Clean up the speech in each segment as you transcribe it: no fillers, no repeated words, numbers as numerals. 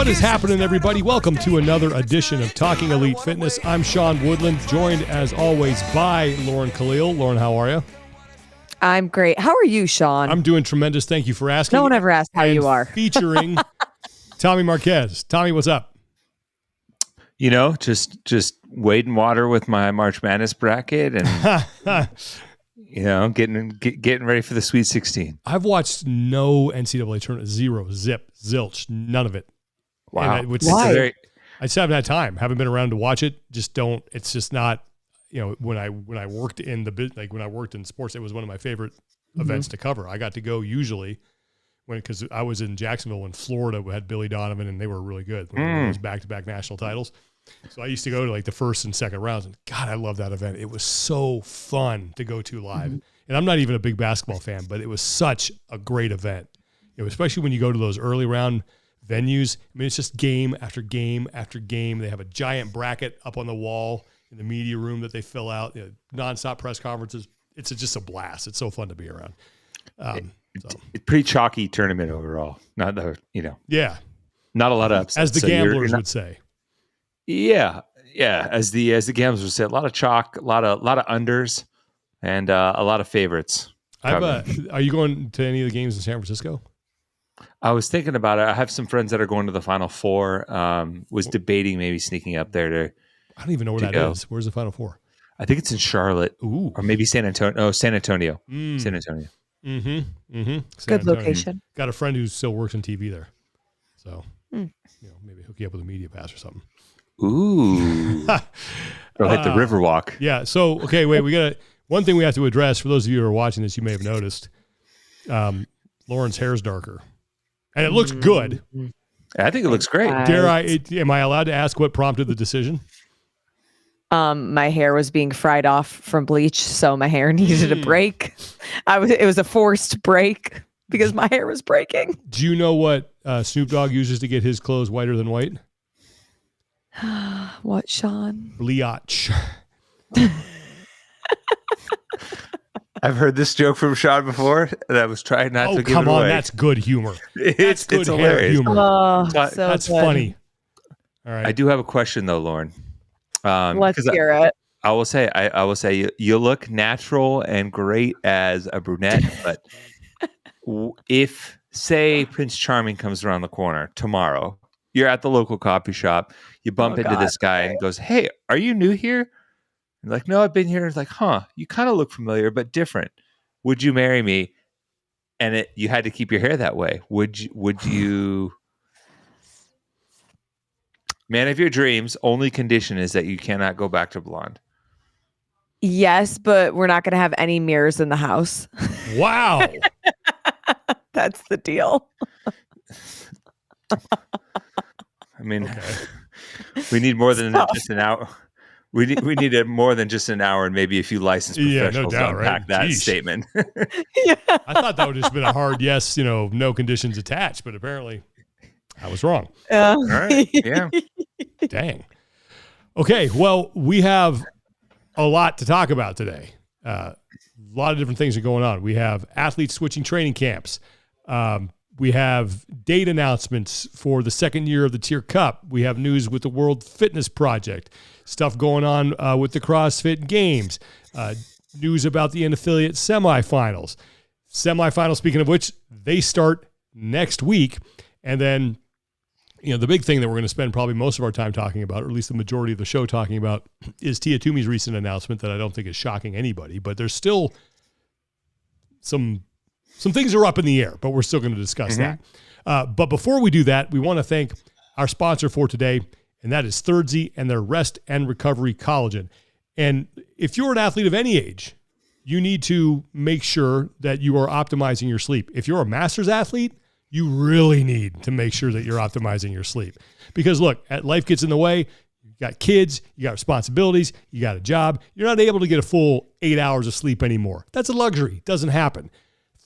What is happening, everybody? Welcome to another edition of Talking Elite Fitness. I'm Sean Woodland, joined as always by Lauren Khalil. Lauren, how are you? I'm great. How are you, Sean? I'm doing tremendous. Thank you for asking. No one ever asked how you are. Featuring Tommy Marquez. Tommy, what's up? You know, just wading water with my March Madness bracket and you know, getting ready for the Sweet 16. I've watched no NCAA tournament, zero, zip, zilch, none of it. Wow. Why? I just haven't had time. Haven't been around to watch it. Just don't. It's just not. You know, when I worked in when I worked in sports, it was one of my favorite events to cover. I got to go usually because I was in Jacksonville when Florida had Billy Donovan and they were really good. When it was back-to-back national titles. So I used to go to like the first and second rounds, and God, I love that event. It was so fun to go to live. And I'm not even a big basketball fan, but it was such a great event. You know, especially when you go to those early round venues. I mean, it's just game after game after game. They have a giant bracket up on the wall in the media room that they fill out. You know, nonstop press conferences. It's just a blast. It's so fun to be around. It's a pretty chalky tournament overall. Not the yeah, not a lot of upsets. As the gamblers would say. Yeah. As the gamblers would say, a lot of chalk, a lot of unders, and a lot of favorites. Are you going to any of the games in San Francisco? I was thinking about it. I have some friends that are going to the Final Four. Was debating maybe sneaking up there to. I don't even know where that is. Where's the Final Four? I think it's in Charlotte. Ooh. Or maybe San Antonio. Oh, San Antonio. San Antonio. Good location. Got a friend who still works in TV there. So, maybe hook you up with a media pass or something. Ooh. Go hit the Riverwalk. Yeah. So, okay, wait, we got one thing we have to address. For those of you who are watching this, you may have noticed Lauren's hair's darker. And it looks good. I think it looks great. Am I allowed to ask what prompted the decision? My hair was being fried off from bleach, so my hair needed a break. It was a forced break because my hair was breaking. Do you know what Snoop Dogg uses to get his clothes whiter than white? What, Sean? Bleach. I've heard this joke from Sean before, and I was trying not to give it away. Oh, come on, that's good humor. It's good hair humor. That's good. Funny. All right. I do have a question though, Lauren. Let's hear it. I will say you look natural and great as a brunette, but if say Prince Charming comes around the corner tomorrow, you're at the local coffee shop, you bump into this guy and goes, "Hey, are you new here?" You're like, "No, I've been here." It's like, "Huh, you kind of look familiar, but different. Would you marry me?" And you had to keep your hair that way. Would you? Man of your dreams, only condition is that you cannot go back to blonde. Yes, but we're not going to have any mirrors in the house. Wow. That's the deal. I mean, we need more than just an hour. We need more than just an hour and maybe a few licensed professionals to unpack that statement. I thought that would just been a hard yes, no conditions attached, but apparently I was wrong. All right. Yeah. Dang. Okay. Well, we have a lot to talk about today. A lot of different things are going on. We have athletes switching training camps. We have date announcements for the second year of the Tier Cup. We have news with the World Fitness Project, stuff going on with the CrossFit Games, news about the unaffiliate semifinals. Semifinals, speaking of which, they start next week. And then, the big thing that we're going to spend probably most of our time talking about, or at least the majority of the show talking about, is Tia Toomey's recent announcement that I don't think is shocking anybody, but there's still some things are up in the air, but we're still going to discuss that. But before we do that, we want to thank our sponsor for today, and that is Thirdzy and their Rest and Recovery Collagen. And if you're an athlete of any age, you need to make sure that you are optimizing your sleep. If you're a master's athlete, you really need to make sure that you're optimizing your sleep. Because look, life gets in the way. You got kids, you got responsibilities, you got a job. You're not able to get a full 8 hours of sleep anymore. That's a luxury. It doesn't happen.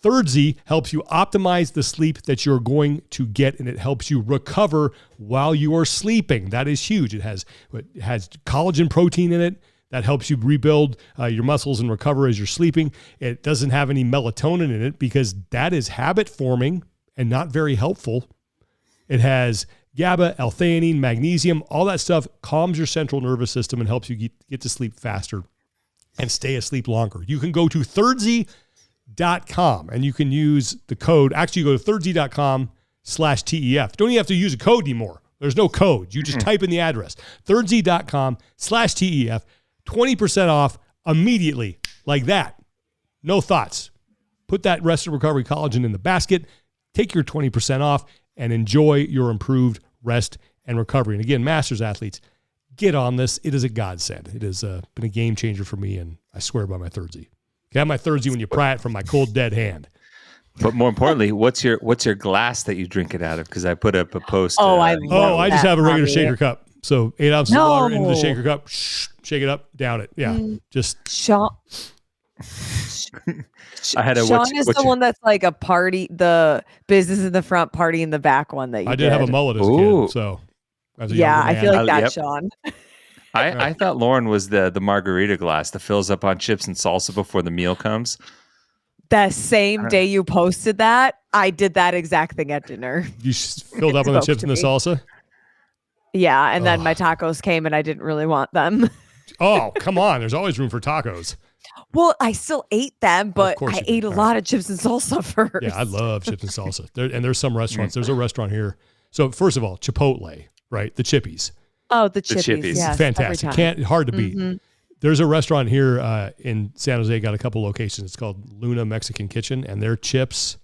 Thirdzy helps you optimize the sleep that you're going to get, and it helps you recover while you are sleeping. That is huge. It has collagen protein in it that helps you rebuild your muscles and recover as you're sleeping. It doesn't have any melatonin in it because that is habit forming and not very helpful. It has GABA, L-theanine, magnesium, all that stuff calms your central nervous system and helps you get to sleep faster and stay asleep longer. You can go to Thirdzy.com and you can use the code. Actually, you go to Thirdzy.com/TEF. Don't even have to use a code anymore. There's no code. You just type in the address. Thirdzy.com/TEF. 20% off immediately, like that. No thoughts. Put that Rest and Recovery Collagen in the basket, take your 20% off, and enjoy your improved rest and recovery. And again, Masters athletes, get on this. It is a godsend. It has been a game changer for me, and I swear by my Thirdzy. You have my Thirdzy when you pry it from my cold, dead hand. But more importantly, what's your glass that you drink it out of? Because I put up a post. I just have a regular shaker cup. So 8 ounces of water into the No. shaker cup, shake it up, down it. Yeah, just Sean, I had a Sean is the one that's like a party, the business in the front, party in the back one that you I did have a mullet as a Ooh. kid, so as a Yeah, younger I man. feel like that's Yep. Sean. I thought Lauren was the margarita glass that fills up on chips and salsa before the meal comes. The same day you posted that, I did that exact thing at dinner. You filled up on the Spoke chips to and the me. salsa. Yeah, and then my tacos came and I didn't really want them. Oh, come on! There's always room for tacos. Well, I still ate them, but course I you did. ate a All lot of chips and salsa first. Yeah, I love chips and salsa. There's some restaurants. There's a restaurant here. So first of all, Chipotle, right? The Chippies. Oh, the Chippies. Chippies. Yes, Fantastic. Hard to beat. There's a restaurant here in San Jose, got a couple locations. It's called Luna Mexican Kitchen, and their chips.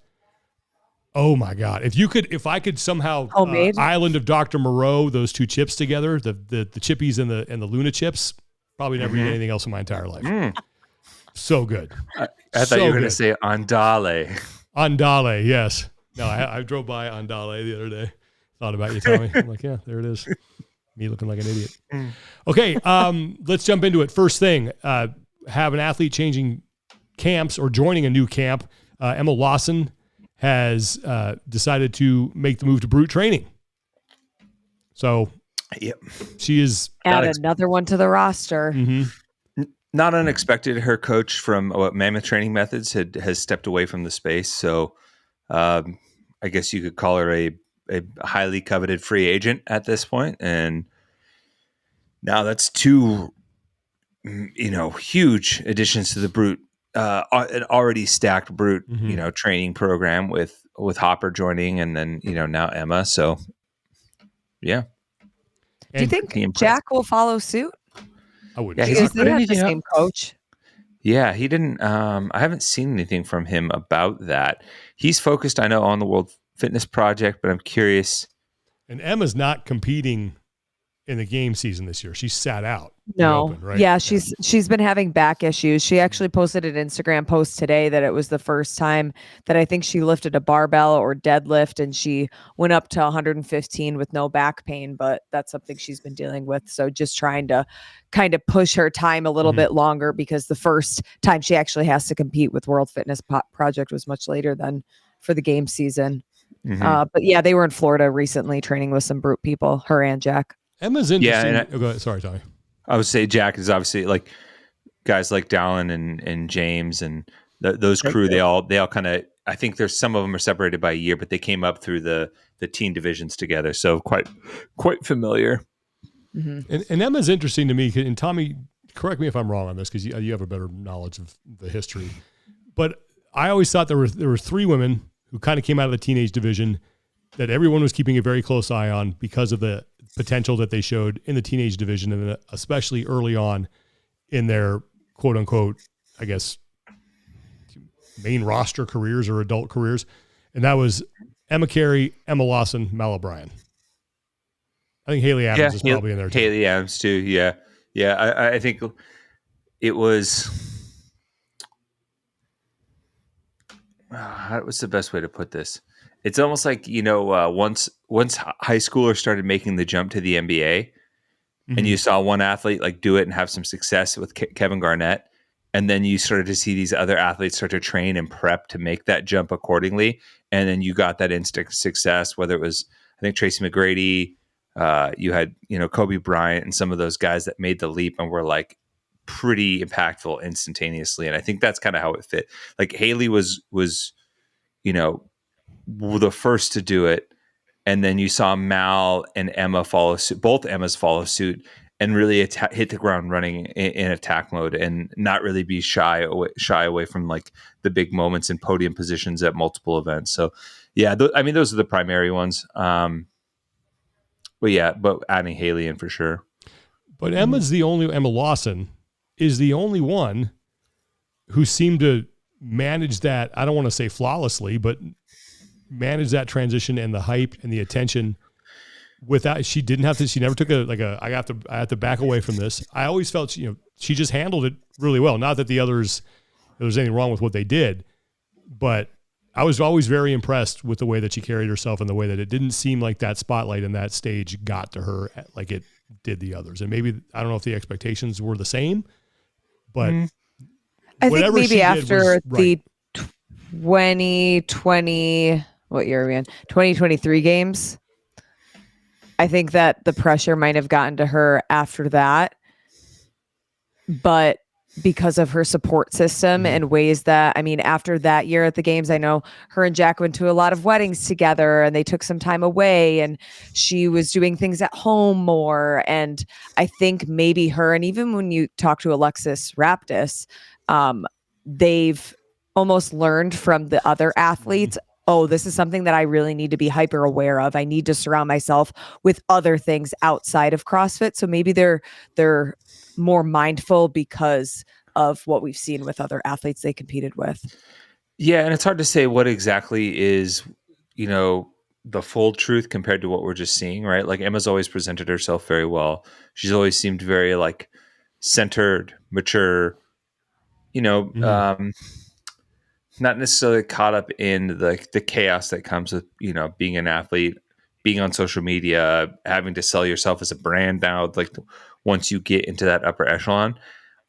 Oh my God! If I could somehow Homemade? Island of Dr. Moreau, those two chips together, the Chippies and the Luna chips, probably never eat anything else in my entire life. So good. I thought you were going to say andale. Andale, yes. No, I drove by Andale the other day. Thought about you, Tommy. I'm like, yeah, there it is. Me looking like an idiot. Okay, let's jump into it. First thing, have an athlete changing camps or joining a new camp. Emma Lawson has decided to make the move to Brute Training. So Yep. she is Add another one to the roster. Not unexpected. Her coach from Mammoth Training Methods has stepped away from the space. So I guess you could call her a highly coveted free agent at this point. And now that's two, huge additions to the Brute, an already stacked Brute, training program with Hopper joining and then, now Emma. So, yeah. Do you think Jack will follow suit? I would. Yeah, he's Because not they put have the anything up. same coach. Yeah, he didn't. I haven't seen anything from him about that. He's focused, I know, on the World Fitness Project, but I'm curious. And Emma's not competing in the game season this year. She sat out. No. Open, right? Yeah, she's been having back issues. She actually posted an Instagram post today that it was the first time that I think she lifted a barbell or deadlift and she went up to 115 with no back pain, but that's something she's been dealing with. So just trying to kind of push her time a little bit longer because the first time she actually has to compete with World Fitness Project was much later than for the game season. But yeah, they were in Florida recently training with some Brute people, her and Jack. Emma's interesting. Yeah, Go ahead. Sorry, Tommy. I would say Jack is obviously like guys like Dallin and James and those crew. They all kind of. I think there's some of them are separated by a year, but they came up through the teen divisions together, so quite familiar. And Emma's interesting to me. And Tommy, correct me if I'm wrong on this because you have a better knowledge of the history. But I always thought there were three women who kind of came out of the teenage division that everyone was keeping a very close eye on because of the potential that they showed in the teenage division, and especially early on in their quote unquote, I guess, main roster careers or adult careers. And that was Emma Carey, Emma Lawson, Mal O'Brien. I think Haley Adams is probably in there too. Haley Adams too. Yeah. Yeah. I think it was, what's the best way to put this? It's almost like, once high schoolers started making the jump to the NBA and you saw one athlete like do it and have some success with Kevin Garnett. And then you started to see these other athletes start to train and prep to make that jump accordingly. And then you got that instant success, whether it was, I think, Tracy McGrady, you had, Kobe Bryant and some of those guys that made the leap and were like pretty impactful instantaneously. And I think that's kind of how it fit. Like Haley was, the first to do it. and then you saw Mal and Emma follow suit. Both Emmas follow suit and really hit the ground running in attack mode, and not really be shy away from like the big moments and podium positions at multiple events. So, yeah, I mean, those are the primary ones. But adding Haley in for sure. But Emma Lawson is the only one who seemed to manage that. I don't want to say flawlessly, but manage that transition and the hype and the attention without. She didn't have to. She never took I have to back away from this. I always felt she just handled it really well. Not that there was anything wrong with what they did, but I was always very impressed with the way that she carried herself and the way that it didn't seem like that spotlight and that stage got to her like it did the others. And maybe, I don't know if the expectations were the same, but I think maybe after the 2020, what year are we in? 2023 games, I think that the pressure might have gotten to her after that. But because of her support system and ways that, I mean, after that year at the games, I know her and Jack went to a lot of weddings together and they took some time away and she was doing things at home more. And I think maybe her, and even when you talk to Alexis Raptis, they've almost learned from the other athletes. Oh, this is something that I really need to be hyper aware of. I need to surround myself with other things outside of CrossFit. So maybe they're more mindful because of what we've seen with other athletes they competed with. Yeah, and it's hard to say what exactly is, the full truth compared to what we're just seeing, right? Like Emma's always presented herself very well. She's always seemed very like centered, mature, not necessarily caught up in the chaos that comes with, being an athlete, being on social media, having to sell yourself as a brand now, like once you get into that upper echelon.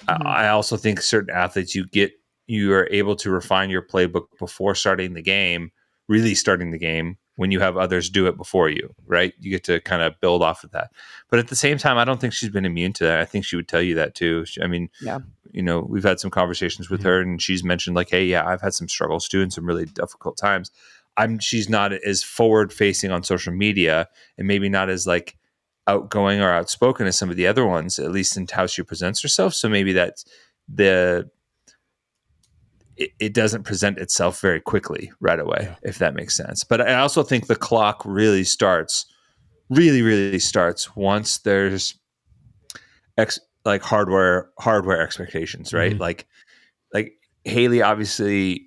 I also think certain athletes you are able to refine your playbook before really starting the game, when you have others do it before you, right? You get to kind of build off of that. But at the same time, I don't think she's been immune to that. I think she would tell you that too. Yeah. We've had some conversations with her and she's mentioned like, hey, yeah, I've had some struggles too and some really difficult times. She's not as forward facing on social media and maybe not as like outgoing or outspoken as some of the other ones, at least in how she presents herself. So maybe that's it doesn't present itself very quickly right away, if that makes sense. But I also think the clock really starts once there's hardware expectations, right? Like Haley, obviously,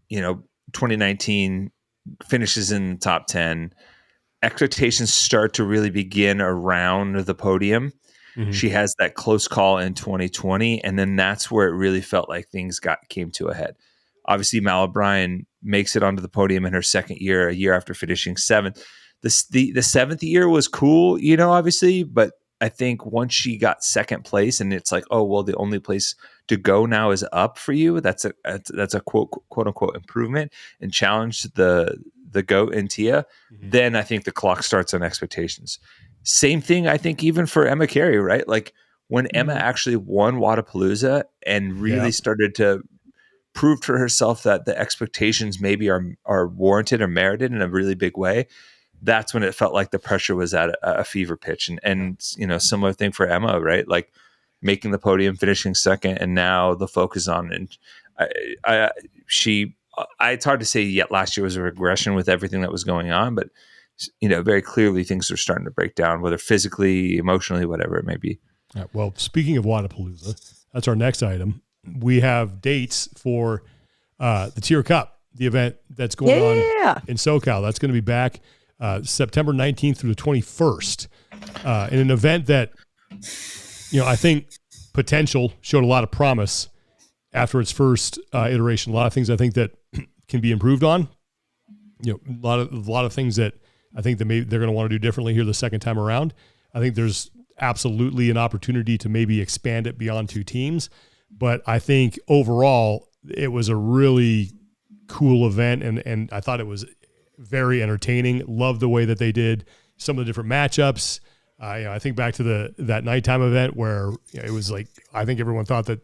2019 finishes in the top 10. Expectations start to really begin around the podium. She has that close call in 2020, and then that's where it really felt like things came to a head. Obviously, Mal O'Brien makes it onto the podium in her second year, a year after finishing seventh. The seventh year was cool, obviously, but I think once she got second place, and it's like, oh well, the only place to go now is up for you. That's a quote unquote improvement and challenge the GOAT and Tia. Then I think the clock starts on expectations. Same thing, I think, even for Emma Carey, right? Like when Emma actually won Wodapalooza and really started to prove to herself that the expectations maybe are warranted or merited in a really big way, that's when it felt like the pressure was at a fever pitch. And similar thing for Emma, right? Like making the podium, finishing second, and now the focus on and it's hard to say yet last year was a regression with everything that was going on, but very clearly things are starting to break down, whether physically, emotionally, whatever it may be. Right, well, speaking of Wodapalooza, that's our next item. We have dates for the Tier Cup, the event that's going on in SoCal. That's going to be back September 19th through the 21st in an event that, I think potential showed a lot of promise after its first iteration. A lot of things I think that can be improved on. A lot of things that I think that maybe they're going to want to do differently here the second time around. I think there's absolutely an opportunity to maybe expand it beyond 2 teams. But I think overall it was a really cool event, and I thought it was very entertaining. Loved the way that they did some of the different matchups. I think back to that nighttime event where it was like, I think everyone thought that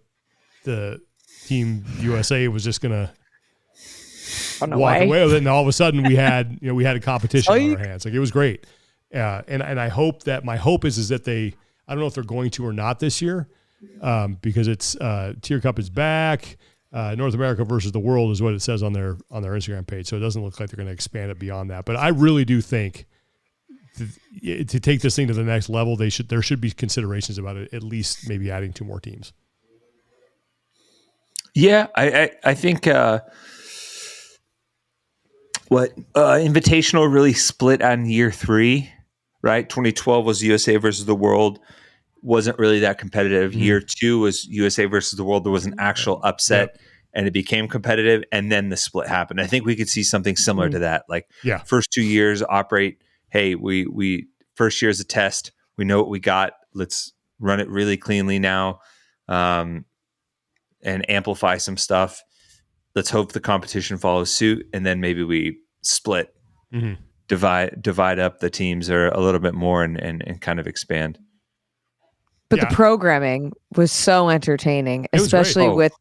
the Team USA was just going to walk away with it, and all of a sudden we had a competition on our hands. Like, it was great. And I hope that my hope is that I don't know if they're going to or not this year, because it's Tier Cup is back. North America versus the world is what it says on their Instagram page. So it doesn't look like they're going to expand it beyond that. But I really do think to take this thing to the next level, there should be considerations about it, at least maybe adding 2 more teams. Yeah, I think Invitational really split on year 3, right? 2012 was USA versus the world. Wasn't really that competitive. Mm-hmm. Year 2 was USA versus the world. There was an actual upset, and it became competitive, and then the split happened. I think we could see something similar to that. Like, first 2 years operate, hey, we first year is a test. We know what we got. Let's run it really cleanly now, and amplify some stuff. Let's hope the competition follows suit, and then maybe we split, divide up the teams or a little bit more and kind of expand. But the programming was so entertaining, especially with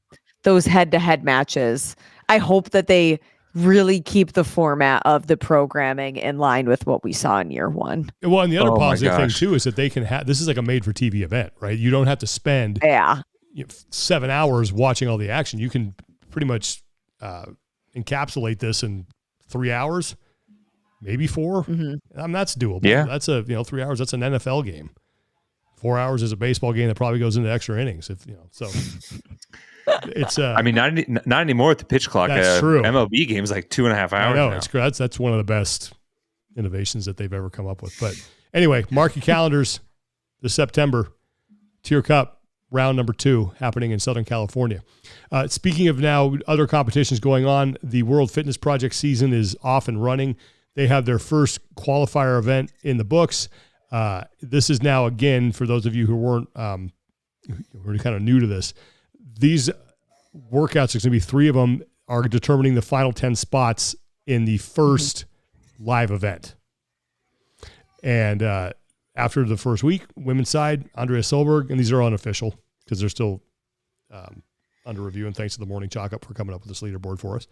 those head-to-head matches. I hope that they really keep the format of the programming in line with what we saw in year 1. Well, and the other positive thing too is that they can have, this is like a made-for-TV event, right? You don't have to spend 7 hours watching all the action. You can pretty much encapsulate this in 3 hours, maybe 4. That's doable. Yeah, that's 3 hours. That's an NFL game. 4 hours is a baseball game that probably goes into extra innings. So it's. I mean, not anymore with the pitch clock. That's true. MLB games like 2.5 hours. I know now. that's one of the best innovations that they've ever come up with. But anyway, mark your calendars. This September, Tier Cup round number 2 happening in Southern California. Speaking of now other competitions going on, the World Fitness Project season is off and running. They have their first qualifier event in the books. This is now, again, for those of you who weren't who are kind of new to this, these workouts, there's going to be 3 of them, are determining the final 10 spots in the first live event. And after the first week, women's side, Andrea Solberg, and these are unofficial because they're still under review, and thanks to the Morning Chalk Up for coming up with this leaderboard for us.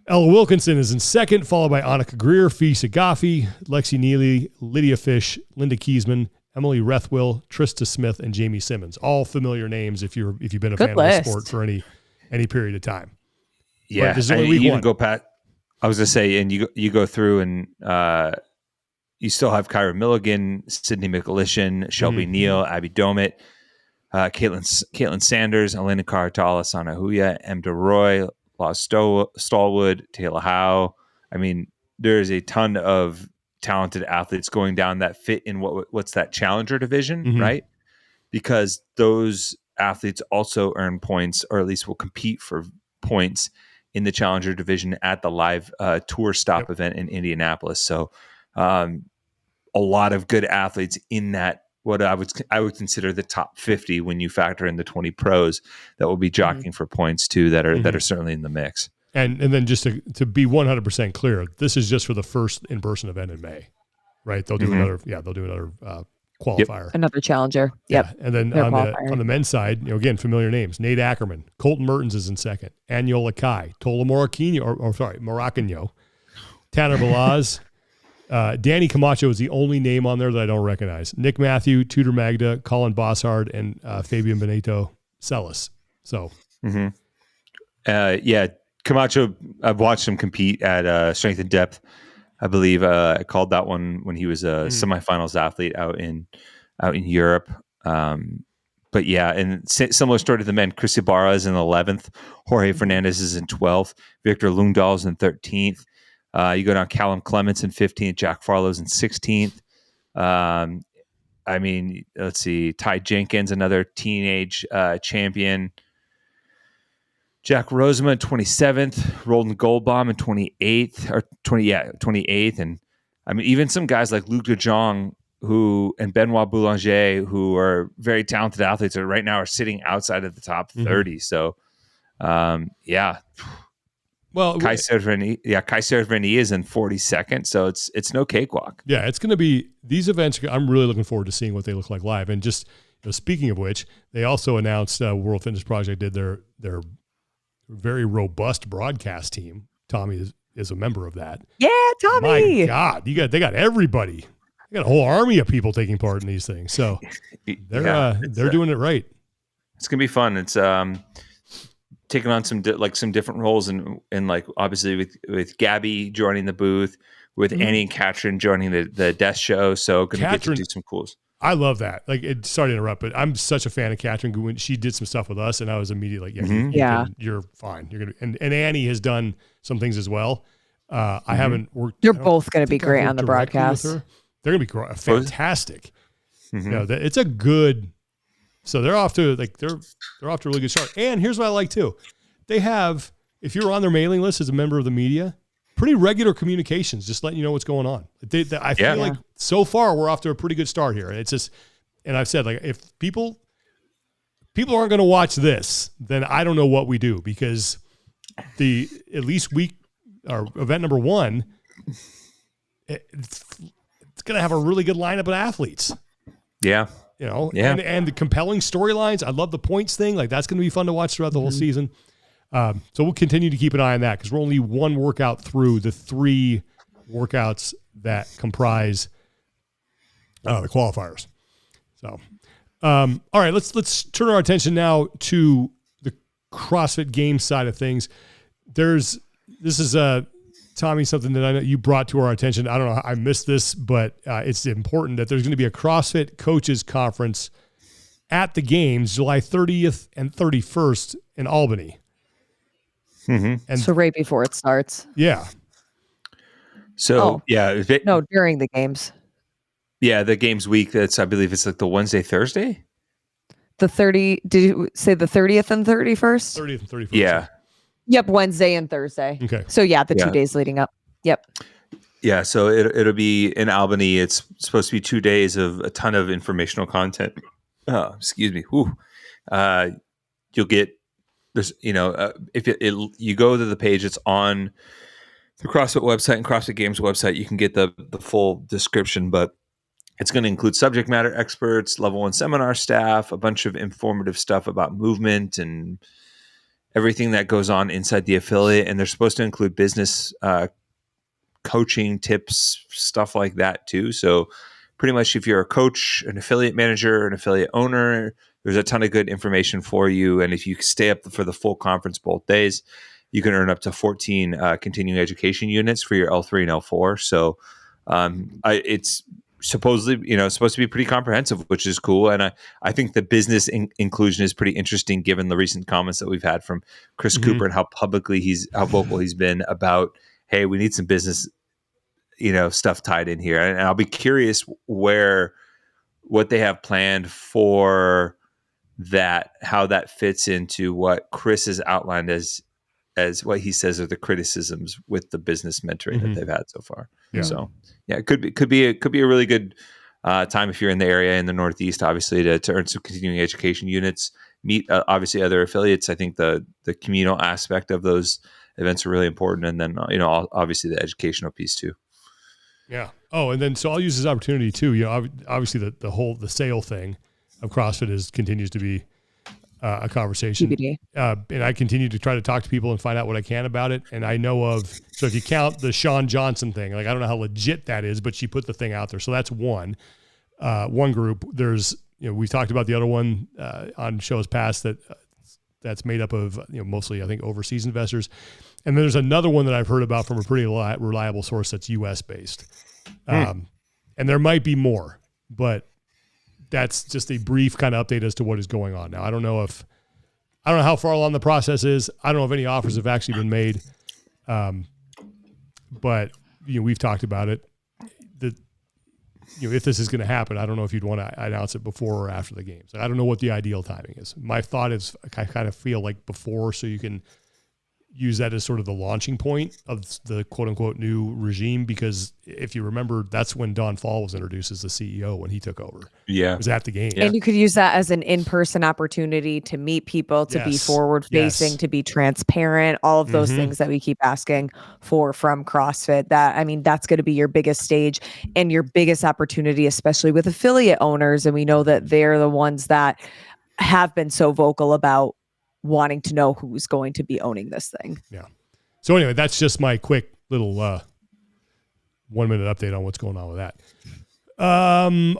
Ella Wilkinson is in second, followed by Annika Greer, Fee Sagafi, Lexi Neely, Lydia Fish, Linda Kiesman, Emily Rethwill, Trista Smith, and Jamie Simmons. All familiar names if you've been a fan of the sport for any period of time. Yeah, this is only week 1. Go Pat. I was gonna say, and you go through and you still have Kyra Milligan, Sydney McAlishan, Shelby Neal, Abby Domit, Caitlin Sanders, Elena Cartala, Sana Huya, Emda Roy, Laws Stallwood, Taylor Howe. I mean, there's a ton of talented athletes going down that fit in what's that challenger division, right? Because those athletes also earn points, or at least will compete for points in the challenger division at the live tour stop event in Indianapolis. So a lot of good athletes in that, what I would consider the top 50 when you factor in the 20 pros that will be jockeying for points too, that are certainly in the mix. And then just to be 100% clear, this is just for the first in-person event in May, right? They'll do another qualifier, another challenger. Yep. Yeah. And then on the men's side, again, familiar names: Nate Ackerman, Colton Mertens is in second, Anyola Kai, Tola Moracino, Tanner Balaz. Danny Camacho is the only name on there that I don't recognize. Nick Matthew, Tudor Magda, Colin Bossard, and Fabian Benito Celis. So, Camacho, I've watched him compete at Strength and Depth. I believe I called that one when he was a semifinals athlete out in Europe. But yeah, and similar story to the men. Chris Ibarra is in 11th. Jorge Fernandez is in 12th. Victor Lundahl is in 13th. You go down, Callum Clements in 15th. Jack Farlow's in 16th. I mean, let's see. Ty Jenkins, another teenage champion. Jack Roseman, 27th. Roland Goldbaum in 28th. And I mean, even some guys like Luc de Jong and Benoit Boulanger, who are very talented athletes, that right now are sitting outside of the top 30. So, yeah. Well, Kai Serveni is in 42nd, so it's no cakewalk. Yeah, it's going to be these events. I'm really looking forward to seeing what they look like live. And just speaking of which, they also announced World Fitness Project did their very robust broadcast team Tommy is a member of that. Yeah, Tommy. My God, they got everybody. They got a whole army of people taking part in these things. So they're doing it right. It's gonna be fun. It's taking on some different roles, and like obviously with Gabby joining the booth, with Annie and Katrin joining the desk show. So gonna get to do some cools. I love that. Like, sorry to interrupt, but I'm such a fan of Katrin. When she did some stuff with us, and I was immediately like, you're fine. You're gonna and Annie has done some things as well. I haven't worked. They're both going to be great on the broadcast. They're going to be fantastic. It's a good. So they're off to a really good start. And here's what I like too. They have, if you're on their mailing list as a member of the media, pretty regular communications, just letting you know what's going on. I feel like so far we're off to a pretty good start here. It's just, and I've said, like, if people aren't going to watch this, then I don't know what we do, because at least event number 1, it's going to have a really good lineup of athletes. Yeah. And the compelling storylines. I love the points thing. Like, that's going to be fun to watch throughout the whole season. So we'll continue to keep an eye on that, because we're only one workout through the 3 workouts that comprise the qualifiers. So, all right, let's turn our attention now to the CrossFit Games side of things. This is Tommy, something that I know you brought to our attention. I don't know how I missed this, but it's important that there's going to be a CrossFit Coaches Conference at the Games, July 30th and 31st in Albany. And so right before it starts. Yeah. So during the games. Yeah, the games week. I believe it's like the Wednesday, Thursday. The 30. Did you say the 30th and 31st? 30th and 31st. Yeah. Yep, Wednesday and Thursday. Okay. So the 2 days leading up. Yep. Yeah, so it'll be in Albany. It's supposed to be 2 days of a ton of informational content. Excuse me. You'll get this. If you go to the page, it's on the CrossFit website and CrossFit Games website. You can get the full description, but it's going to include subject matter experts, level 1 seminar staff, a bunch of informative stuff about movement and everything that goes on inside the affiliate. And they're supposed to include business coaching tips, stuff like that too. So pretty much if you're a coach, an affiliate manager, an affiliate owner, there's a ton of good information for you. And if you stay up for the full conference both days, you can earn up to 14 continuing education units for your L3 and L4. So it's supposedly, supposed to be pretty comprehensive, which is cool. And I think the business inclusion is pretty interesting, given the recent comments that we've had from Chris Cooper and how vocal he's been about, hey, we need some business, stuff tied in here. And I'll be curious what they have planned for that, how that fits into what Chris has outlined as what he says are the criticisms with the business mentoring that they've had so far. Yeah. So it could be a really good time if you're in the area in the Northeast, obviously, to earn some continuing education units, meet obviously other affiliates. I think the communal aspect of those events are really important, and then obviously the educational piece too. Yeah. Oh, and then so I'll use this opportunity too. Obviously the sale thing of CrossFit continues to be a conversation. And I continue to try to talk to people and find out what I can about it. And I know so if you count the Sean Johnson thing, like, I don't know how legit that is, but she put the thing out there. So that's one group. There's, we've talked about the other one on shows past that's made up of, mostly, I think, overseas investors. And then there's another one that I've heard about from a pretty reliable source that's US based. And there might be more, but that's just a brief kind of update as to what is going on now. I don't know how far along the process is. I don't know if any offers have actually been made. But we've talked about it. If this is going to happen, I don't know if you'd want to announce it before or after the games. I don't know what the ideal timing is. My thought is I kind of feel like before, so you can use that as sort of the launching point of the quote unquote new regime, because if you remember, that's when Don Fall was introduced as the CEO when he took over. Yeah. It was at the game. And you could use that as an in-person opportunity to meet people, to be forward facing, to be transparent, all of those things that we keep asking for from CrossFit. That's going to be your biggest stage and your biggest opportunity, especially with affiliate owners. And we know that they're the ones that have been so vocal about wanting to know who's going to be owning this thing. Yeah. So anyway, that's just my quick little 1 minute update on what's going on with that.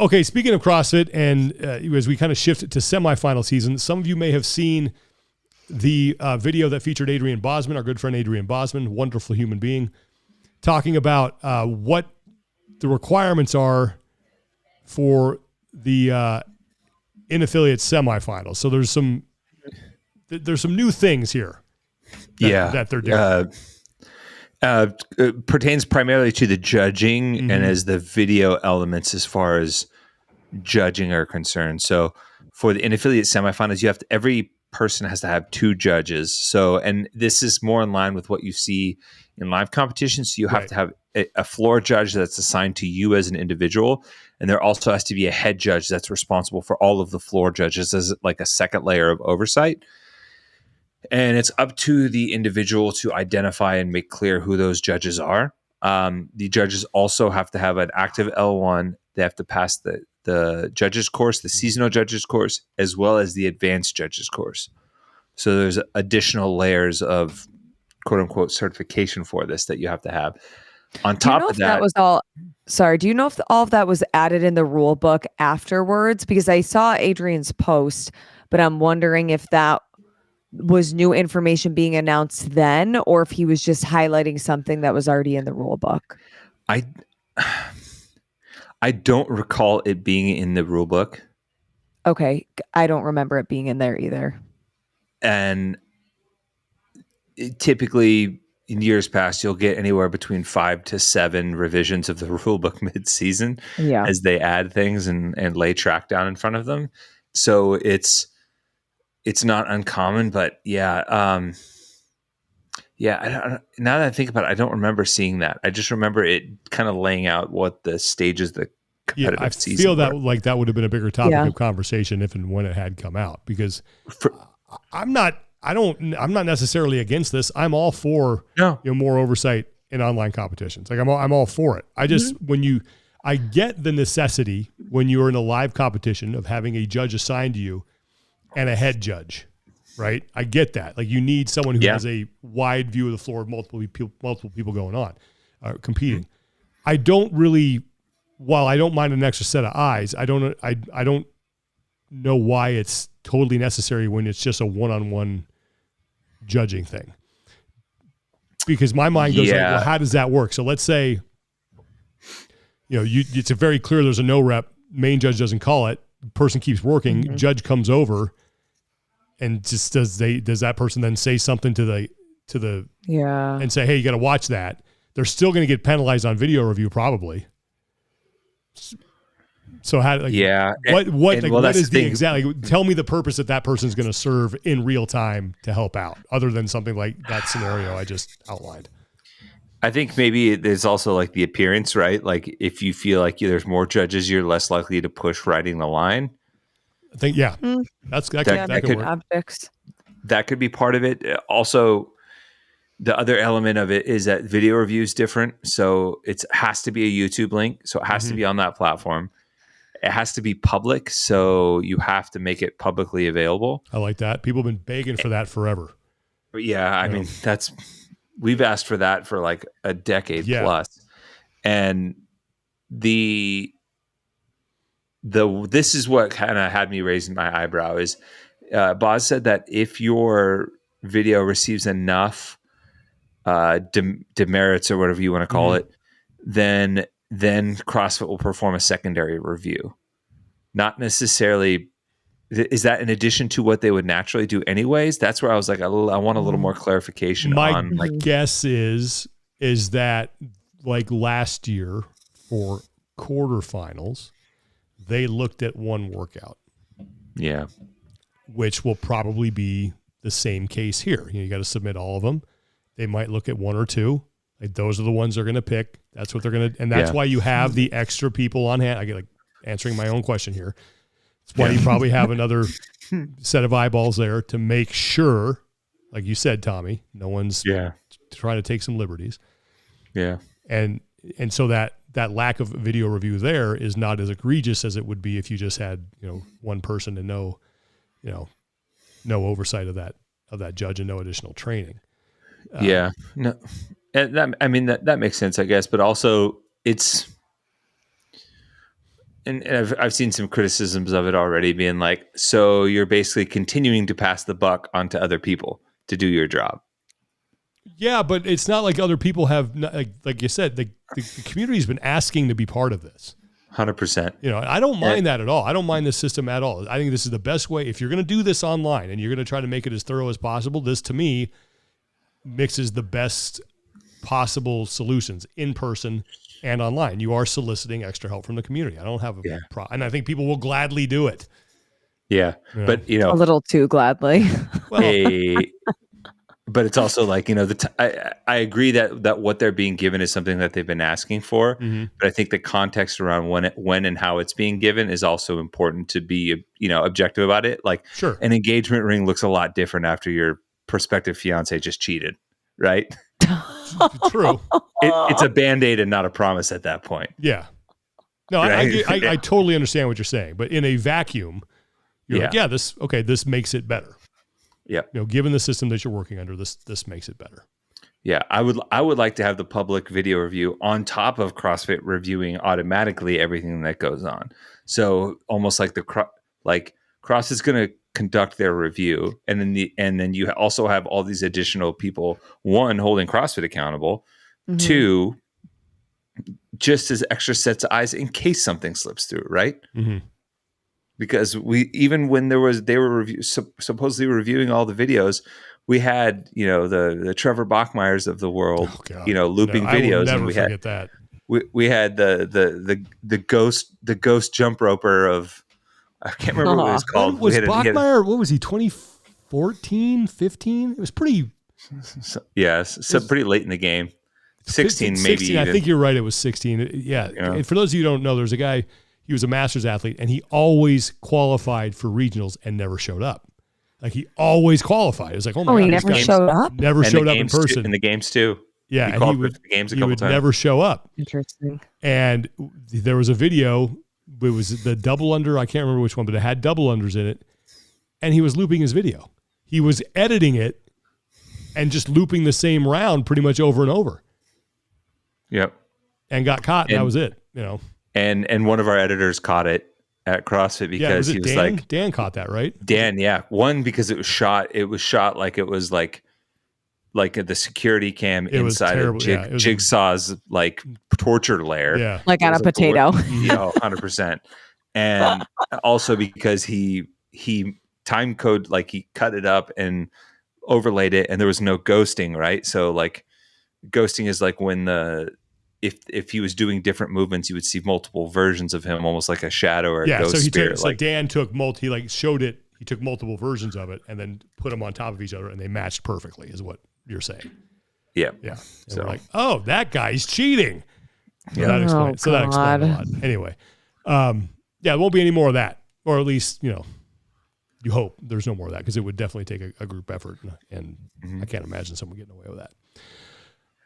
Okay, speaking of CrossFit, and as we kind of shift to semifinal season, some of you may have seen the video that featured Adrian Bosman, our good friend Adrian Bosman, wonderful human being, talking about what the requirements are for the in-affiliate semifinals. So there's some new things here that they're doing. It pertains primarily to the judging and as the video elements as far as judging are concerned. So for the in-affiliate semifinals, every person has to have 2 judges. So, and this is more in line with what you see in live competitions. So you have to have a floor judge that's assigned to you as an individual. And there also has to be a head judge that's responsible for all of the floor judges as like a second layer of oversight. And it's up to the individual to identify and make clear who those judges are. The judges also have to have an active L1. They have to pass the judges course, the seasonal judges course, as well as the advanced judges course. So there's additional layers of quote unquote certification for this that you have to have. On top of that, do you know if all of that was added in the rule book afterwards? Because I saw Adrian's post, but I'm wondering if that was new information being announced then, or if he was just highlighting something that was already in the rule book. I don't recall it being in the rule book. Okay. I don't remember it being in there either. And typically in years past, you'll get anywhere between 5 to 7 revisions of the rule book mid-season as they add things and lay track down in front of them. So it's not uncommon, but now that I think about it, I don't remember seeing that. I just remember it kind of laying out what the stages the competitive season feel that were. like that would have been a bigger topic of conversation if and when it had come out, because I'm not necessarily against this. I'm all for more oversight in online competitions. Like I'm all for it. I just I get the necessity when you're in a live competition of having a judge assigned to you and a head judge, right? I get that. Like you need someone who has a wide view of the floor of multiple people going on, competing. I don't really, while I don't mind an extra set of eyes, I don't know why it's totally necessary when it's just a one-on-one judging thing. Because my mind goes like, well, how does that work? So let's say, it's a very clear there's a no rep, main judge doesn't call it, person keeps working, judge comes over, and just does that person then say something to the and say, hey, you got to watch that. They're still going to get penalized on video review probably. So how what is the exact, tell me the purpose that person's going to serve in real time to help out, other than something like that scenario I just outlined. I think maybe there's also like the appearance, right? Like if you feel like there's more judges, you're less likely to push riding the line. I think, that could work. Optics. That could be part of it. Also, the other element of it is that video review is different. So it has to be a YouTube link. So it has to be on that platform. It has to be public. So you have to make it publicly available. I like that. People have been begging for that forever. Yeah. I mean, we've asked for that for like a decade plus. And this is what kind of had me raising my eyebrow is Boz said that if your video receives enough demerits or whatever you want to call it, then CrossFit will perform a secondary review. Not necessarily, is that in addition to what they would naturally do anyways? That's where I was like, I want a little more clarification on. My guess is that like last year for quarterfinals, they looked at one workout. Yeah. Which will probably be the same case here. You got to submit all of them. They might look at one or two. Like those are the ones they're going to pick. That's what they're going to, and that's why you have the extra people on hand. I get like answering my own question here. That's why you probably have another set of eyeballs there to make sure, like you said, Tommy, no one's trying to take some liberties. Yeah. And so that lack of video review there is not as egregious as it would be if you just had, one person and no oversight of that judge and no additional training. Yeah. No. And that makes sense, I guess. But also, it's and I've seen some criticisms of it already, being like, so you're basically continuing to pass the buck onto other people to do your job. Yeah, but it's not like other people have, like you said, the community's been asking to be part of this. 100%. You know, I don't mind that at all. I don't mind this system at all. I think this is the best way. If you're going to do this online and you're going to try to make it as thorough as possible, this to me mixes the best possible solutions in person and online. You are soliciting extra help from the community. I don't have a problem. And I think people will gladly do it. Yeah. But, a little too gladly. But it's also like, I agree that what they're being given is something that they've been asking for. Mm-hmm. But I think the context around when and how it's being given is also important to be, objective about it. Like, sure, an engagement ring looks a lot different after your prospective fiance just cheated, right? True. It's a Band-Aid and not a promise at that point. Yeah. No, right? I totally understand what you're saying. But in a vacuum, you're like, this makes it better. Yeah. Given the system that you're working under, this makes it better. Yeah. I would like to have the public video review on top of CrossFit reviewing automatically everything that goes on. So almost like CrossFit's going to conduct their review, and then you also have all these additional people, one, holding CrossFit accountable, mm-hmm. two, just as extra sets of eyes in case something slips through, right? Mm-hmm. Because even when they were supposedly reviewing all the videos, we had the Trevor Bachmeyers of the world, looping videos, and we had that. We had the ghost jump roper of, I can't remember what it was called. Was Bachmeyer? What was he? 2014, 15? It was pretty. Pretty late in the game. 16, 15, maybe. 16, I think you're right. It was 16. Yeah. And for those of you who don't know, there's a guy. He was a masters athlete, and he always qualified for regionals and never showed up. Like, he always qualified. It was like, oh my God. He never showed up? Never showed up in person. In the games too. Yeah. He called for the games a couple times. Never show up. Interesting. And there was a video. It was the double under. I can't remember which one, but it had double unders in it. And he was looping his video. He was editing it and just looping the same round pretty much over and over. Yep. And got caught, and that was it, And one of our editors caught it at CrossFit because he was Dan? like, Dan caught that, right? Dan, yeah. One, because it was shot like it was like the security cam inside of Jigsaw's like torture lair. Yeah. Like on a potato. 100%. And also because he time code, like he cut it up and overlaid it, and there was no ghosting, right? So like ghosting is like when if he was doing different movements, you would see multiple versions of him, almost like a shadow or a ghost spirit. So Dan took he showed it. He took multiple versions of it and then put them on top of each other, and they matched perfectly, is what you're saying. Yeah. Yeah. And so we're like, oh, that guy's cheating. Yeah. That explains a lot. Anyway, there won't be any more of that, or at least you hope there's no more of that, because it would definitely take a group effort, and I can't imagine someone getting away with that.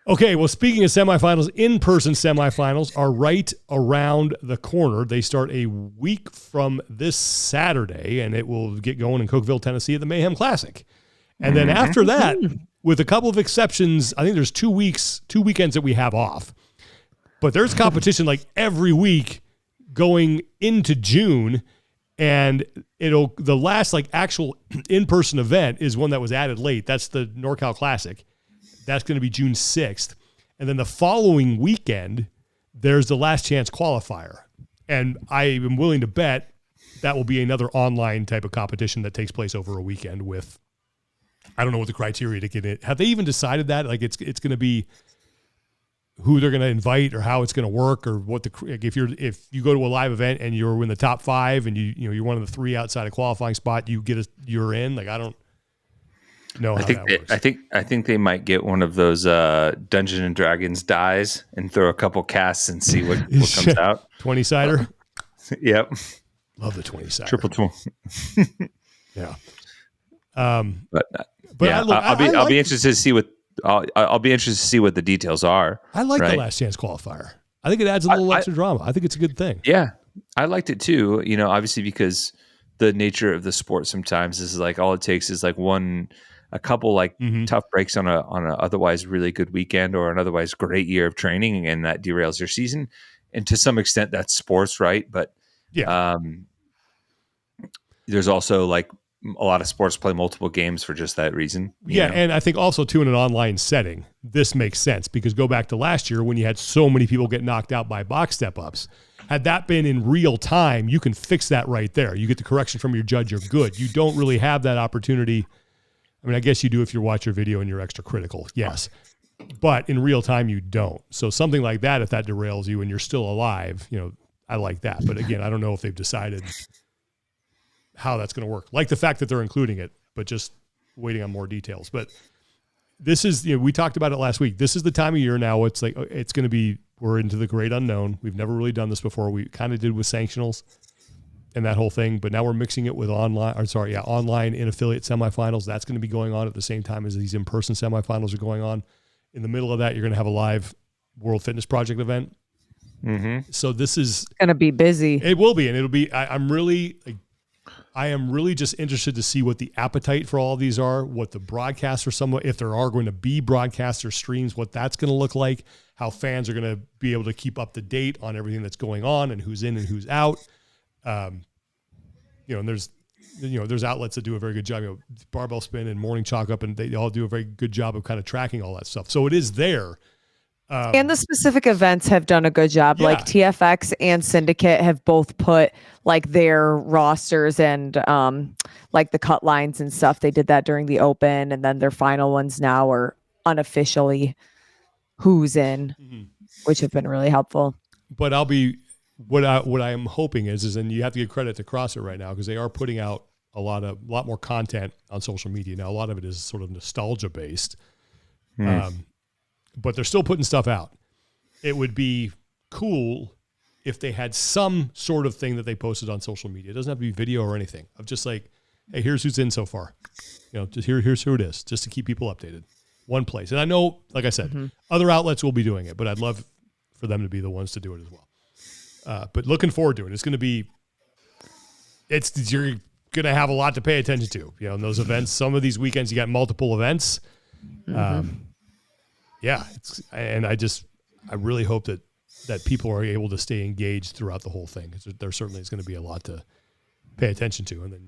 Okay, well, speaking of semifinals, in-person semifinals are right around the corner. They start a week from this Saturday, and it will get going in Cookeville, Tennessee at the Mayhem Classic. And then after that, with a couple of exceptions, I think there's 2 weekends that we have off. But there's competition like every week going into June, and the last like actual in-person event is one that was added late. That's the NorCal Classic. That's going to be June 6th. And then the following weekend, there's the last chance qualifier. And I am willing to bet that will be another online type of competition that takes place over a weekend with, I don't know what the criteria to get it. Have they even decided that? Like it's going to be who they're going to invite or how it's going to work, or what if you go to a live event and you're in the top 5 and you're one of the 3 outside a qualifying spot, you're in. Like, I don't know how that works. I think they might get one of those Dungeons and Dragons dies and throw a couple casts and see what comes out. 20-sider? Yep. Love the 20-sider. Triple 20. Yeah. But yeah, I'll be interested to see what I'll be interested to see what the details are. I like the last chance qualifier. I think it adds a little extra drama. I think it's a good thing. Yeah, I liked it too. Obviously because the nature of the sport sometimes is like all it takes is like one a couple like tough breaks on a otherwise really good weekend or an otherwise great year of training, and that derails your season. And to some extent, that's sports, right? But there's also like a lot of sports play multiple games for just that reason. You know? And I think also too in an online setting, this makes sense because go back to last year when you had so many people get knocked out by box step ups. Had that been in real time, you can fix that right there. You get the correction from your judge, you're good. You don't really have that opportunity. I mean, I guess you do if you watch your video and you're extra critical, yes. But in real time, you don't. So something like that, if that derails you and you're still alive, you know, I like that. But again, I don't know if they've decided how that's going to work. Like the fact that they're including it, but just waiting on more details. But this is, you know, we talked about it last week. This is the time of year now. It's like, it's going to be, we're into the great unknown. We've never really done this before. We kind of did with sanctionals and that whole thing, but now we're mixing it with online in affiliate semifinals. That's going to be going on at the same time as these in-person semifinals are going on. In the middle of that, you're going to have a live World Fitness Project event. So this is going to be busy. It will be. And it'll be, I am really just interested to see what the appetite for all of these are, what the broadcasts are, if there are going to be broadcasts or streams, what that's going to look like, how fans are going to be able to keep up to date on everything that's going on and who's in and who's out. And there's outlets that do a very good job, Barbell Spin and Morning Chalk Up, and they all do a very good job of kind of tracking all that stuff. So it is there. And the specific events have done a good job. Like TFX and Syndicate have both put like their rosters and like the cut lines and stuff. They did that during the Open, and then their final ones now are unofficially who's in, which have been really helpful. But what I am hoping is, and you have to give credit to CrossFit right now because they are putting out a lot more content on social media now. A lot of it is sort of nostalgia based. But they're still putting stuff out. It would be cool if they had some sort of thing that they posted on social media. It doesn't have to be video or anything. Of just like, hey, here's who's in so far. Just here's who it is, just to keep people updated. One place. And I know, like I said, other outlets will be doing it, but I'd love for them to be the ones to do it as well. But looking forward to it. It's going to be, you're going to have a lot to pay attention to. In those events, some of these weekends, you got multiple events. I really hope that people are able to stay engaged throughout the whole thing. There certainly is going to be a lot to pay attention to. And then,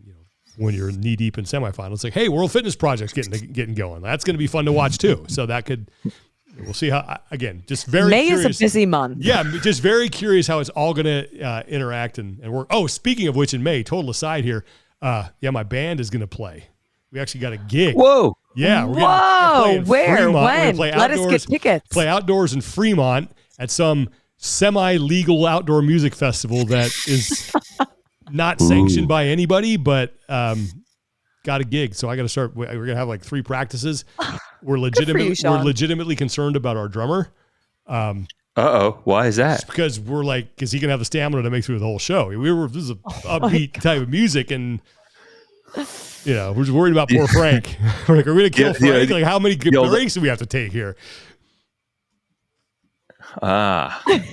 when you're knee deep in semifinals, it's like, hey, World Fitness Project's getting going. That's going to be fun to watch too. So we'll see how, again, just very May curious. Is a busy month. Yeah. Just very curious how it's all going to interact and work. Oh, speaking of which, in May, total aside here. My band is going to play. We actually got a gig. Whoa. Yeah. We're gonna play in Fremont. When? Let us get tickets. Play outdoors in Fremont at some semi-legal outdoor music festival that is not sanctioned by anybody, but got a gig. So I got to start. We're going to have like 3 practices. We're legitimately concerned about our drummer. Why is that? Just because because he can have the stamina to make through the whole show. This is an upbeat type of music, and we're just worried about poor Frank. We're like, are we going to kill Frank? Like, how many breaks do we have to take here? So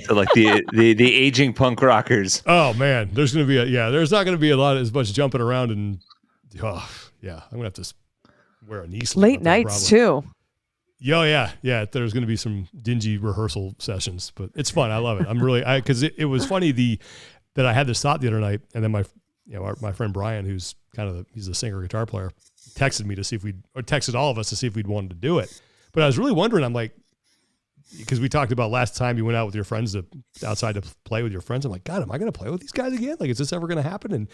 like the aging punk rockers. Oh man, there's going to be there's not going to be as much jumping around, and I'm going to have to wear a knee sleeve. Late nights too. Yeah. There's going to be some dingy rehearsal sessions, but it's fun. I love it. I'm really, because it was funny that I had this thought the other night, and then my friend Brian, who's he's a singer guitar player, texted me to see texted all of us to see if we'd wanted to do it. But I was really wondering, I'm like, because we talked about last time you went out with your friends outside to play with your friends. I'm like, God, am I going to play with these guys again? Like, is this ever going to happen? And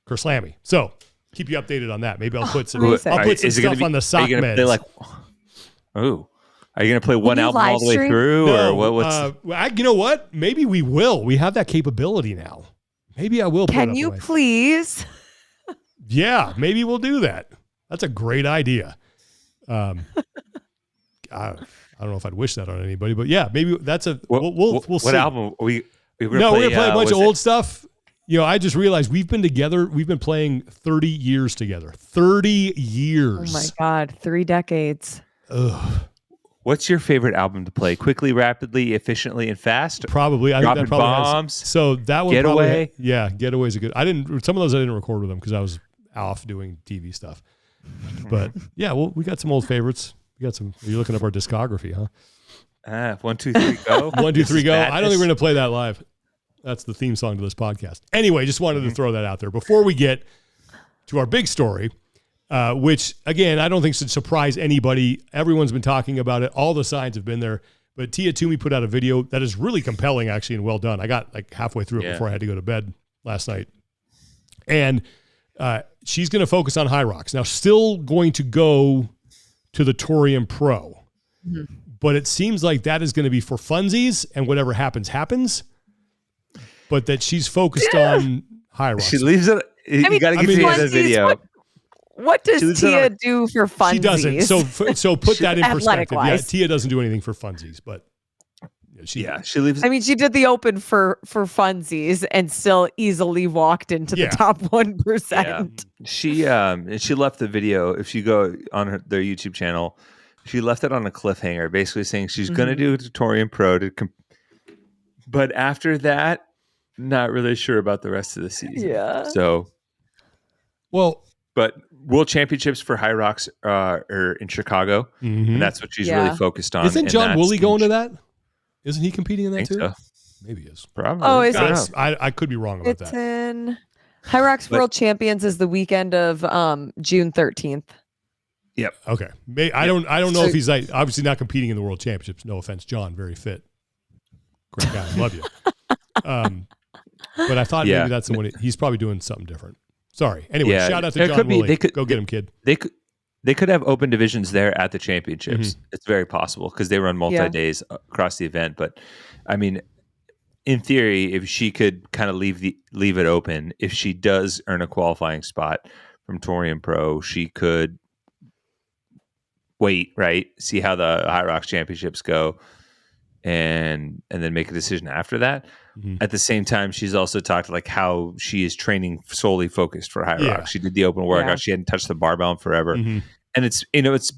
Kerslammy. So keep you updated on that. Maybe I'll put some stuff on the sock meds. Oh, are you going to play one album all the way through? No, or what's... you know what? Maybe we will. We have that capability now. Maybe I will. Can you please? Yeah, maybe we'll do that. That's a great idea. I don't know if I'd wish that on anybody, but yeah, maybe that's we'll see. What album are we? We're going to play a bunch of old stuff. I just realized we've been together. We've been playing 30 years together. 30 years. Oh my God, 3 decades. Ugh. What's your favorite album to play? Quickly, rapidly, efficiently, and fast? Probably. I think that probably bombs. So that one Getaway. Getaway's a good. Some of those I didn't record with them because I was off doing TV stuff. But yeah, well, we got some old favorites. We got some. You're looking up our discography, huh? 1, 2, 3, go. 1, 2, 3, go. Madness. I don't think we're going to play that live. That's the theme song to this podcast. Anyway, just wanted to throw that out there before we get to our big story, which, again, I don't think should surprise anybody. Everyone's been talking about it. All the signs have been there. But Tia Toomey put out a video that is really compelling, actually, and well done. I got like halfway through it before I had to go to bed last night. And she's going to focus on HYROX. Now, still going to go to the Torium Pro. Mm-hmm. But it seems like that is going to be for funsies, and whatever happens, happens. But that she's focused on HYROX. She leaves it. You got to get to the video. What does Tia do for funsies? She doesn't. So put that in perspective. Yeah, Tia doesn't do anything for funsies, but she leaves. I mean, she did the Open for funsies and still easily walked into the top 1%. Yeah. She left the video. If you go on their YouTube channel, she left it on a cliffhanger, basically saying she's going to do a Torium Pro but after that, not really sure about the rest of the season. Yeah. So, but World Championships for HYROX are in Chicago, and that's what she's really focused on. Isn't John Woolley going to that? Isn't he competing in that too? So. Maybe he is. Probably. Oh, is it? I could be wrong about that. It's in HYROX World Champions is the weekend of June 13th. Yep. Okay. I don't know if he's like obviously not competing in the World Championships. No offense, John. Very fit. Great guy. Love you. But I thought maybe that's someone. He's probably doing something different. Sorry. Anyway, shout out to John Woolley. Go get him, kid. They could have open divisions there at the championships. Mm-hmm. It's very possible because they run multi-days across the event. But I mean, in theory, if she could kind of leave it open, if she does earn a qualifying spot from Torium Pro, she could wait, right? See how the HYROX championships go, and then make a decision after that. Mm-hmm. At the same time, she's also talked like how she is training solely focused for HYROX. Yeah. She did the open workout. Yeah. She hadn't touched the barbell in forever. Mm-hmm. And it's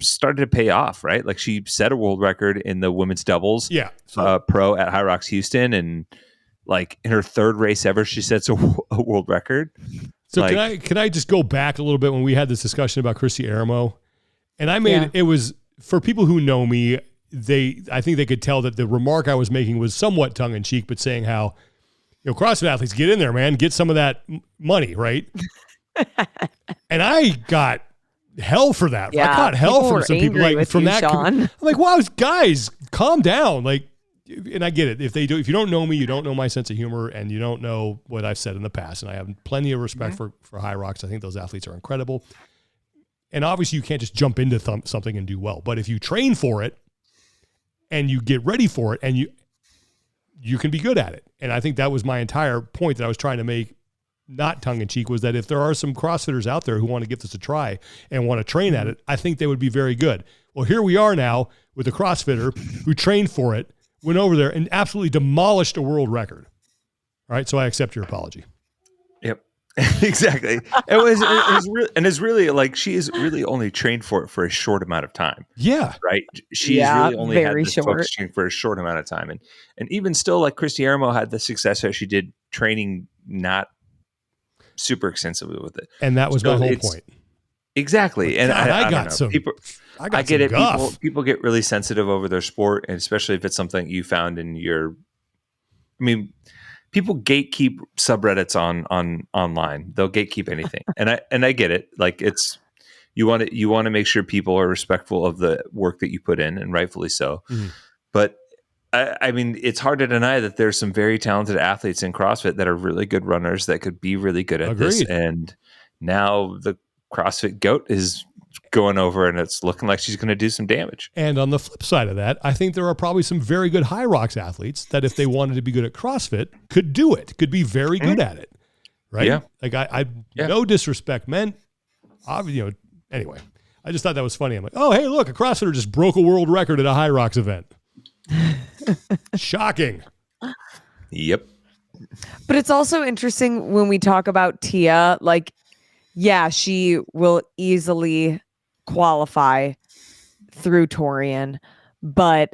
started to pay off, right? Like she set a world record in the women's doubles pro at HYROX Houston. And like in her third race ever, she sets a world record. So can I just go back a little bit when we had this discussion about Christy Aramo? And I made it was for people who know me, I think they could tell that the remark I was making was somewhat tongue in cheek, but saying how, CrossFit athletes get in there, man, get some of that money, right? And I got hell for that. Yeah, I got hell from some people like from that. I'm like, wow, guys, calm down. Like, and I get it. If you don't know me, you don't know my sense of humor, and you don't know what I've said in the past. And I have plenty of respect for HYROX. I think those athletes are incredible. And obviously, you can't just jump into something and do well. But if you train for it, and you get ready for it, and you can be good at it. And I think that was my entire point that I was trying to make, not tongue-in-cheek, was that if there are some CrossFitters out there who want to give this a try and want to train at it, I think they would be very good. Well, here we are now with a CrossFitter who trained for it, went over there, and absolutely demolished a world record. All right, so I accept your apology. Yep. Exactly. It's really like she is really only trained for it for a short amount of time. Yeah. Right. She's really only had this focusing for a short amount of time. And even still, like Christy Aramo had the success that she did training not super extensively with it. And that was my whole point. Exactly. And I got some people. I get it. People get really sensitive over their sport, and especially if it's something you found in your. I mean, people gatekeep subreddits on online. They'll gatekeep anything, and I get it. Like it's you want to make sure people are respectful of the work that you put in, and rightfully so. Mm-hmm. But I mean, it's hard to deny that there's some very talented athletes in CrossFit that are really good runners that could be really good at this. And now the CrossFit GOAT is going over, and it's looking like she's going to do some damage. And on the flip side of that, I think there are probably some very good HYROX athletes that if they wanted to be good at CrossFit could do it, could be very good at it. Right. Yeah. Like I no disrespect meant, anyway, I just thought that was funny. I'm like, oh, hey, look, a CrossFitter just broke a world record at a HYROX event. Shocking. Yep. But it's also interesting when we talk about Tia, like, yeah, she will easily qualify through Torian, but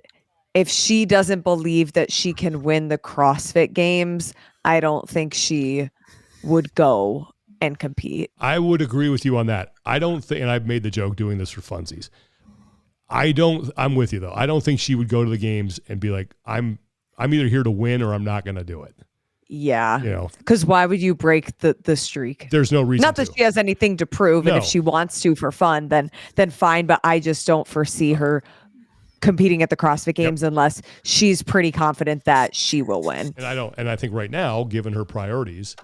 if she doesn't believe that she can win the CrossFit Games, I don't think she would go and compete. I would agree with you on that. I don't think, and I've made the joke doing this for funsies. I'm with you though. I don't think she would go to the games and be like, I'm either here to win or I'm not going to do it. Yeah. You know, because why would you break the streak? there's no reason. Not that she has anything to prove, and No. if she wants to for fun, then fine. But I just don't foresee her competing at the CrossFit Games unless she's pretty confident that she will win. And I think right now, given her priorities,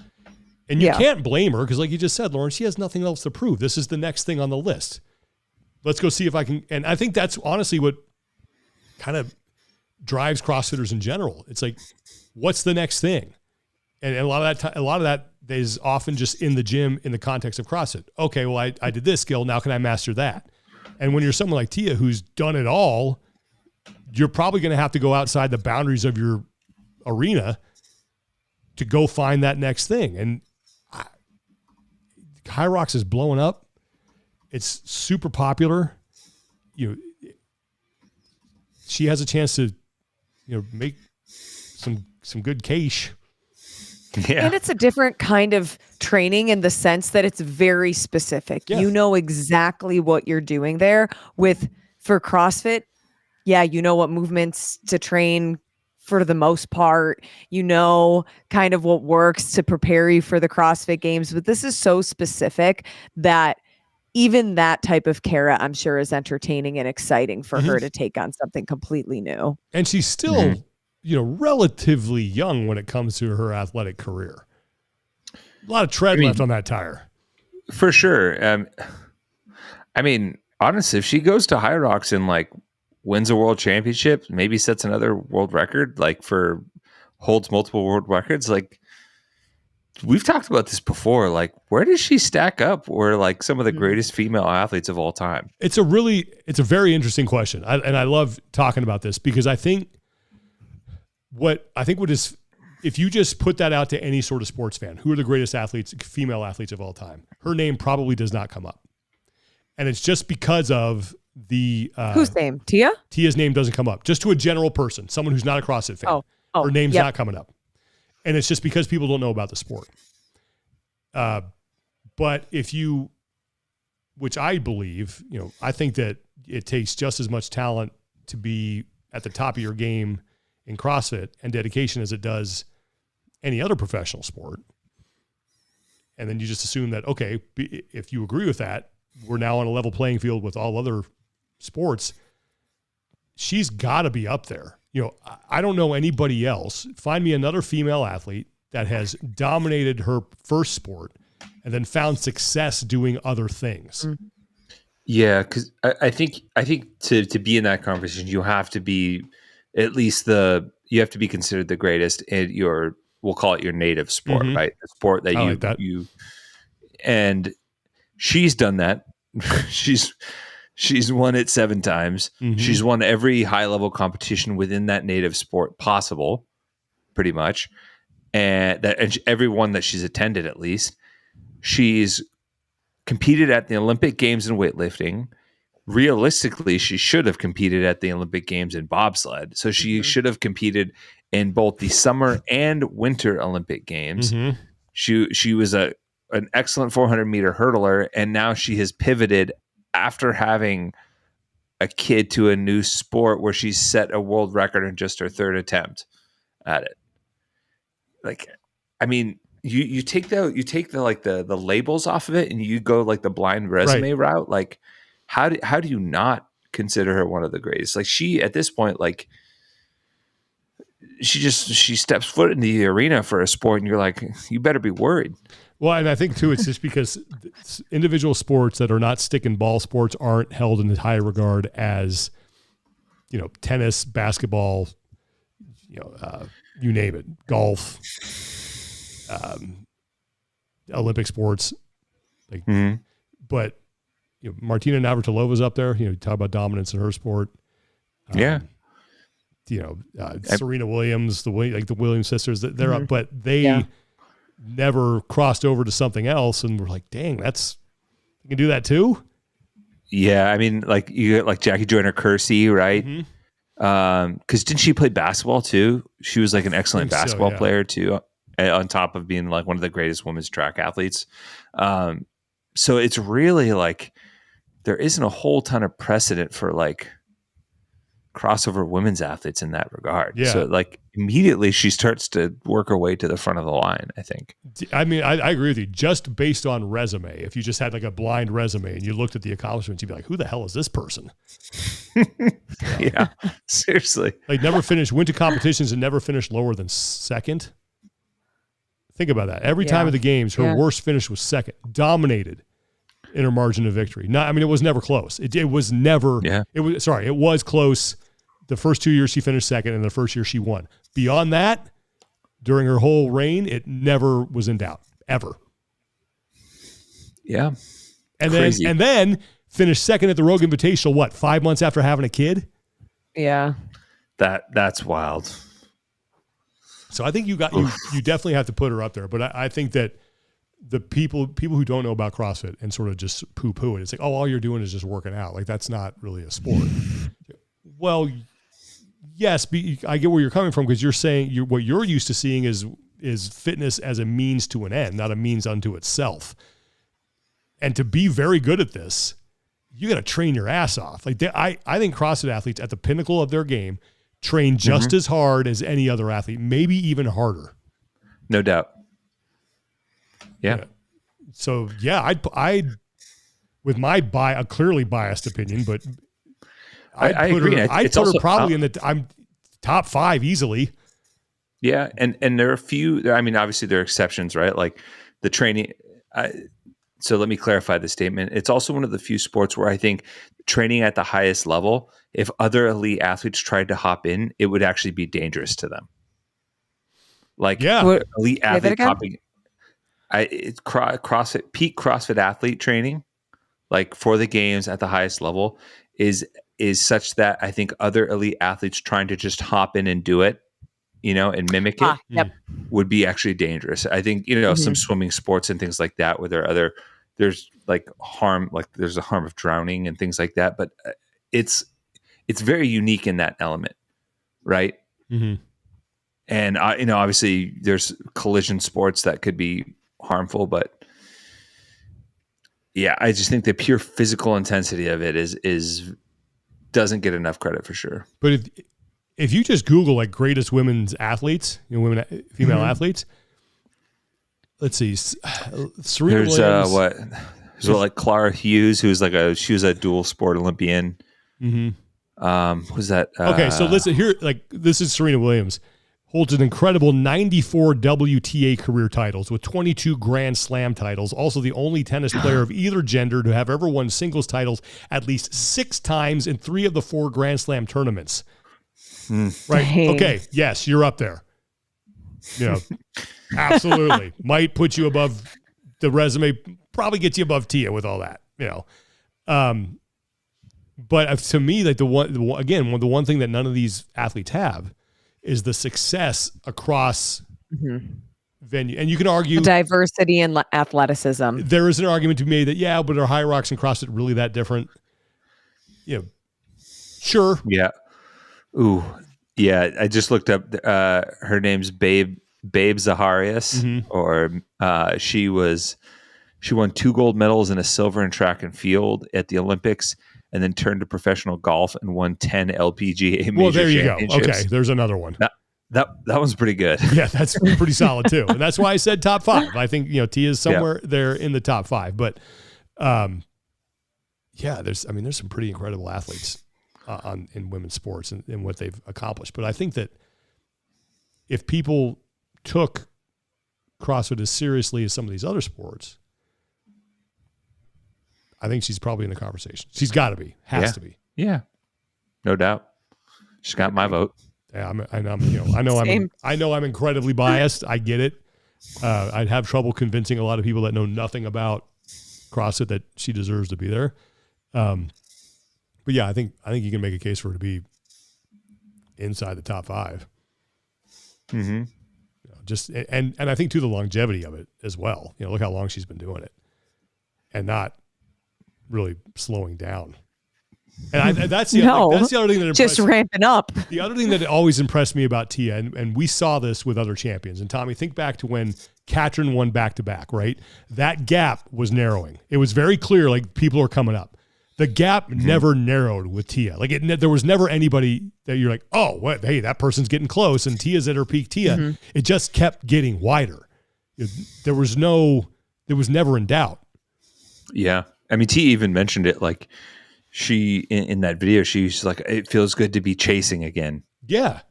and you can't blame her because, like you just said, Lauren, she has nothing else to prove. This is the next thing on the list. Let's go see if I can. And I think that's honestly what kind of drives CrossFitters in general. It's like, what's the next thing? And a lot of that is often just in the gym in the context of CrossFit. Okay, well, I did this skill. Now can I master that? And when you're someone like Tia who's done it all, you're probably going to have to go outside the boundaries of your arena to go find that next thing. And HYROX is blowing up. It's super popular. She has a chance to, make some good cash. Yeah. And it's a different kind of training in the sense that it's very specific. Yeah. You know exactly what you're doing there. For CrossFit, you know what movements to train for the most part. You know kind of what works to prepare you for the CrossFit Games. But this is so specific that even that type of Kara, I'm sure, is entertaining and exciting for her to take on something completely new. And she's still... relatively young when it comes to her athletic career. A lot of tread left on that tire. For sure. Honestly, if she goes to HYROX and wins a world championship, maybe sets another world record, holds multiple world records, we've talked about this before. Where does she stack up? Or some of the greatest female athletes of all time? It's a very interesting question. And I love talking about this because I think if you just put that out to any sort of sports fan, who are the greatest female athletes of all time? Her name probably does not come up. And it's just because of the... whose name? Tia? Tia's name doesn't come up. Just to a general person, someone who's not a CrossFit fan. Her name's not coming up. And it's just because people don't know about the sport. But which I believe, I think that it takes just as much talent to be at the top of your game in CrossFit and dedication as it does any other professional sport. And then you just assume that, okay, if you agree with that, we're now on a level playing field with all other sports. She's got to be up there. I don't know anybody else. Find me another female athlete that has dominated her first sport and then found success doing other things. Mm-hmm. Yeah, because I think to be in that conversation, you have to be at least you have to be considered the greatest in we'll call it your native sport, right? The sport that you and she's done that. She's won it 7 times. Mm-hmm. She's won every high level competition within that native sport possible, pretty much. And every one that she's attended, at least. She's competed at the Olympic Games in weightlifting. Realistically, she should have competed at the Olympic Games in bobsled. So she should have competed in both the summer and winter Olympic Games. Mm-hmm. She was an excellent 400-meter hurdler, and now she has pivoted after having a kid to a new sport where she's set a world record in just her 3rd attempt at it. You take the labels off of it, and you go the blind resume route. How do you not consider her one of the greatest? She at this point, she steps foot in the arena for a sport, and you're you better be worried. Well, and I think too, it's just because individual sports that are not stick and ball sports aren't held in as high regard as, tennis, basketball, you name it, golf, Olympic sports, but. Martina Navratilova's up there. Talk about dominance in her sport. Serena Williams, the Williams sisters, they're up, but they never crossed over to something else. And we're like, dang, you can do that too. Yeah. You got Jackie Joyner Kersey, right? Mm-hmm. Cause didn't she play basketball too? She was an excellent basketball player too. on top of being like one of the greatest women's track athletes. So it's really like there isn't a whole ton of precedent for like crossover women's athletes in that regard. Yeah. So like immediately she starts to work her way to the front of the line, I think. I mean, I agree with you. Just based on resume, if you just had like a blind resume and you looked at the accomplishments, you'd be like, who the hell is this person? Yeah, seriously. Like went to competitions and never finished lower than second. Think about that. Every time of the games, her worst finish was second. Dominated in her margin of victory. It was never close. It was never. Yeah. It was close. The first 2 years she finished second, and the first year she won. Beyond that, during her whole reign, it never was in doubt ever. Yeah. And Crazy. then finished second at the Rogue Invitational. 5 months after having a kid? Yeah. That's wild. So I think you definitely have to put her up there. But I think that the people who don't know about CrossFit and sort of just poo-poo it, it's like, oh, all you're doing is just working out. Like, that's not really a sport. Well, yes, I get where you're coming from, because you're saying what you're used to seeing is fitness as a means to an end, not a means unto itself. And to be very good at this, you got to train your ass off. Like, I think CrossFit athletes at the pinnacle of their game train just as hard as any other athlete, maybe even harder. No doubt. Yeah. So yeah, I'd with my a clearly biased opinion, but I agree. I'd put her probably in I'm top 5 easily. Yeah, and there are a few. I mean, obviously there are exceptions, right? Like the training. So let me clarify the statement. It's also one of the few sports where I think training at the highest level, if other elite athletes tried to hop in, it would actually be dangerous to them. Like elite athlete hopping. It's CrossFit, peak CrossFit athlete training, like for the games at the highest level, is such that I think other elite athletes trying to just hop in and do it, and mimic it, would be actually dangerous. I think, some swimming sports and things like that, where there's like harm, like there's a harm of drowning and things like that, but it's very unique in that element, right? Mm-hmm. And obviously there's collision sports that could be harmful, but yeah, I just think the pure physical intensity of it is doesn't get enough credit for sure. But if you just Google like greatest women's athletes, female athletes, let's see, Serena Williams. There's like Clara Hughes, who's like she was a dual sport Olympian. Mm-hmm. Who's that? Okay, so listen here. Like, this is Serena Williams. Holds an incredible 94 WTA career titles with 22 Grand Slam titles. Also the only tennis player of either gender to have ever won singles titles at least 6 times in 3 of the 4 Grand Slam tournaments. Right? Dang. Okay. Yes, you're up there. Absolutely. Might put you above the resume, probably gets you above Tia with all that, But to me, like the one thing that none of these athletes have is the success across venue. And you can argue diversity and athleticism. There is an argument to be made that, but are HYROX and CrossFit really that different? Sure. Yeah. Ooh. Yeah. I just looked up, her name's Babe Zaharias, or she won 2 gold medals and a silver in track and field at the Olympics, and then turned to professional golf and won 10 LPGA major Well, there you go. championships. Okay, there's another one. That one's pretty good. Yeah, that's pretty solid too. And that's why I said top 5. I think, Tia's somewhere there in the top 5. But there's some pretty incredible athletes in women's sports and what they've accomplished. But I think that if people took CrossFit as seriously as some of these other sports, I think she's probably in the conversation. She's got to be, has to be. Yeah, no doubt. She's got my vote. Yeah, I know I'm incredibly biased. I get it. I'd have trouble convincing a lot of people that know nothing about CrossFit that she deserves to be there. But yeah, I think you can make a case for her to be inside the top 5. Mm-hmm. Just and I think too the longevity of it as well. Look how long she's been doing it, and not really slowing down. And that's the other thing that just ramping up. The other thing that always impressed me about Tia, and we saw this with other champions. And Tommy, think back to when Katrin won back-to-back, right? That gap was narrowing. It was very clear, like, people are coming up. The gap never narrowed with Tia. Like, there was never anybody that you're like, oh, what? Hey, that person's getting close, and Tia's at her peak. Tia, it just kept getting wider. There was never in doubt. Yeah. I mean, Tia even mentioned it, like, she in that video, she's like, it feels good to be chasing again. Yeah.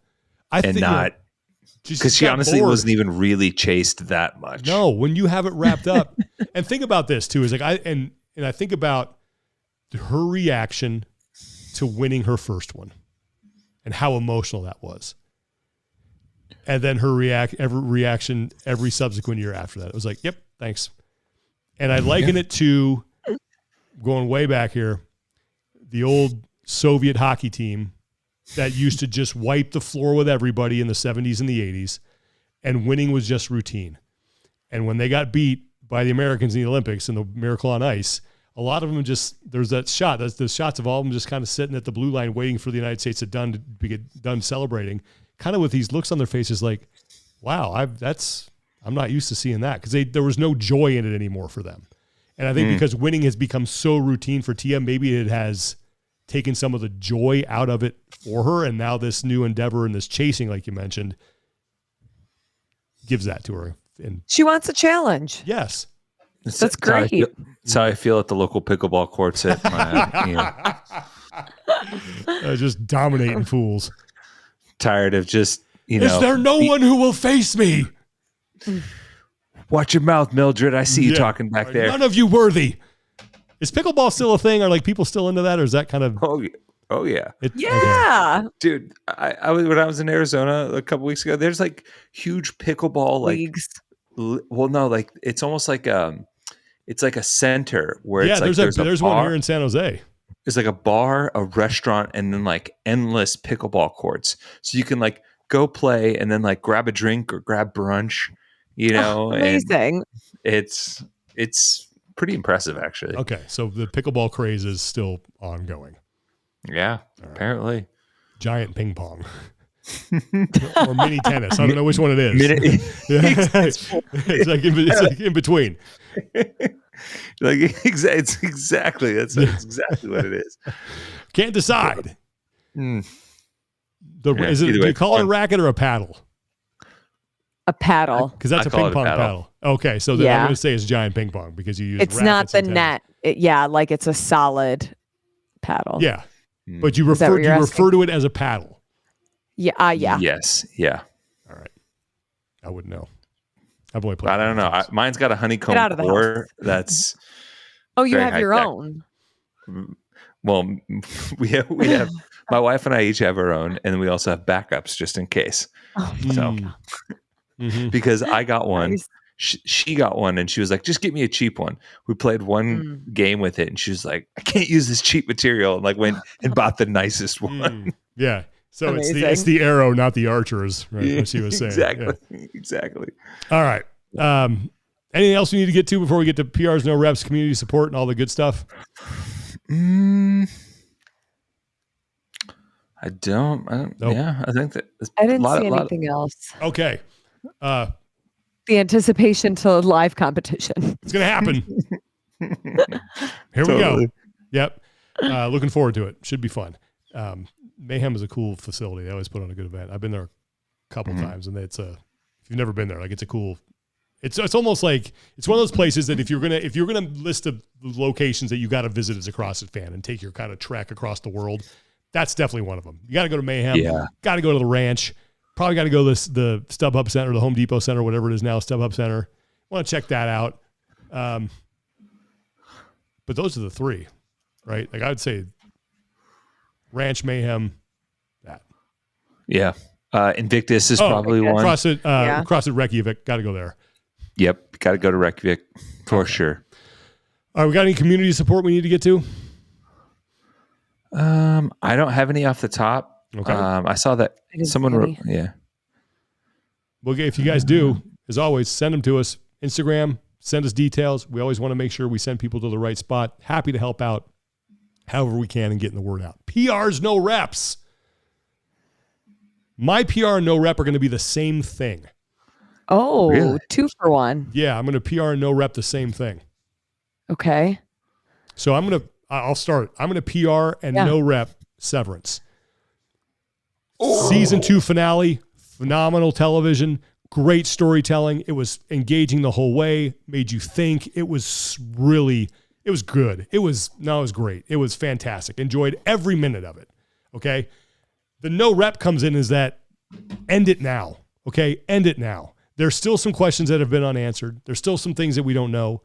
Because she honestly wasn't even really chased that much. No, when you have it wrapped up. And think about this too, is like I think about her reaction to winning her first one and how emotional that was. And then her reaction every subsequent year after that. It was like, yep, thanks. And I liken it to, going way back here, the old Soviet hockey team that used to just wipe the floor with everybody in the 70s and the 80s, and winning was just routine. And when they got beat by the Americans in the Olympics and the Miracle on Ice, a lot of them there's that shot. That's the shots of all of them just kind of sitting at the blue line waiting for the United States to get done celebrating, kind of with these looks on their faces like, wow, I'm not used to seeing that, because there was no joy in it anymore for them. And I think because winning has become so routine for Tia, maybe it has taken some of the joy out of it for her. And now this new endeavor and this chasing, like you mentioned, gives that to her. And she wants a challenge. Yes. That's great. That's how I feel at the local pickleball courts at my, just dominating fools. Tired of just, Is there no one who will face me? Watch your mouth, Mildred. I see you talking back there. None of you worthy. Is pickleball still a thing? Are like people still into that, or is that kind of? Oh yeah. Okay. Dude, I was when I was in Arizona a couple weeks ago. There's like huge pickleball leagues. Well, no, like it's almost like it's like a center where it's like there's one here in San Jose. It's like a bar, a restaurant, and then like endless pickleball courts. So you can like go play and then like grab a drink or grab brunch. Amazing. And it's pretty impressive, actually. Okay, so the pickleball craze is still ongoing. Yeah, apparently. Giant ping pong. Or mini tennis. I don't know which one it is. It's like in between. It's exactly. That's exactly what it is. Can't decide. Do Either you way, call it a racket or a paddle? A paddle. Because that's a ping pong paddle. Okay, so I'm going to say it's giant ping pong because you use it's not the net. Like it's a solid paddle. Yeah. But you refer to it as a paddle. Yeah. Yeah. Yes. Yeah. All right. I wouldn't know. I've only played. I don't know. Mine's got a honeycomb core. That's. Oh, you have your own. Well, we have. My wife and I each have our own, and we also have backups just in case. So, because I got one, nice. She got one, and she was like, "Just get me a cheap one." We played one game with it, and she was like, "I can't use this cheap material," and like went and bought the nicest one. Yeah. So it's the arrow, not the archers, right? What she was saying. Exactly. All right. Anything else we need to get to before we get to PRs, no reps, community support, and all the good stuff? I don't. Nope. Yeah, I think that I didn't see anything else. Okay. The anticipation to live competition. It's going to happen. Here we go. Yep. Looking forward to it. Should be fun. Mayhem is a cool facility. They always put on a good event. I've been there a couple times, and if you've never been there, like it's a cool. It's almost like it's one of those places that if you're gonna list of locations that you got to visit as a CrossFit fan and take your kind of trek across the world, that's definitely one of them. You got to go to Mayhem. Yeah. Got to go to the ranch. Probably got to go to the StubHub Center, the Home Depot Center, whatever it is now, StubHub Center. Want to check that out. But those are the three, right? Like I would say Ranch, Mayhem, that. Yeah. Invictus is probably one. CrossFit Reykjavik, got to go there. Yep. Got to go to Reykjavik for sure. All right. We got any community support we need to get to? I don't have any off the top. Okay. I saw that someone wrote, Well, if you guys do, as always, send them to us. Instagram, send us details. We always want to make sure we send people to the right spot. Happy to help out. however we can and getting the word out. PRs, no reps. My PR and no rep are going to be the same thing. Oh, Really? 2 for 1. Yeah, I'm going to PR and no rep the same thing. Okay. So I'll start. I'm going to PR and no rep Severance. Season 2 finale, phenomenal television, great storytelling. It was engaging the whole way, made you think. It was good. It was great. It was fantastic. Enjoyed every minute of it. Okay. The no rep comes in is that end it now. Okay. End it now. There's still some questions that have been unanswered. There's still some things that we don't know,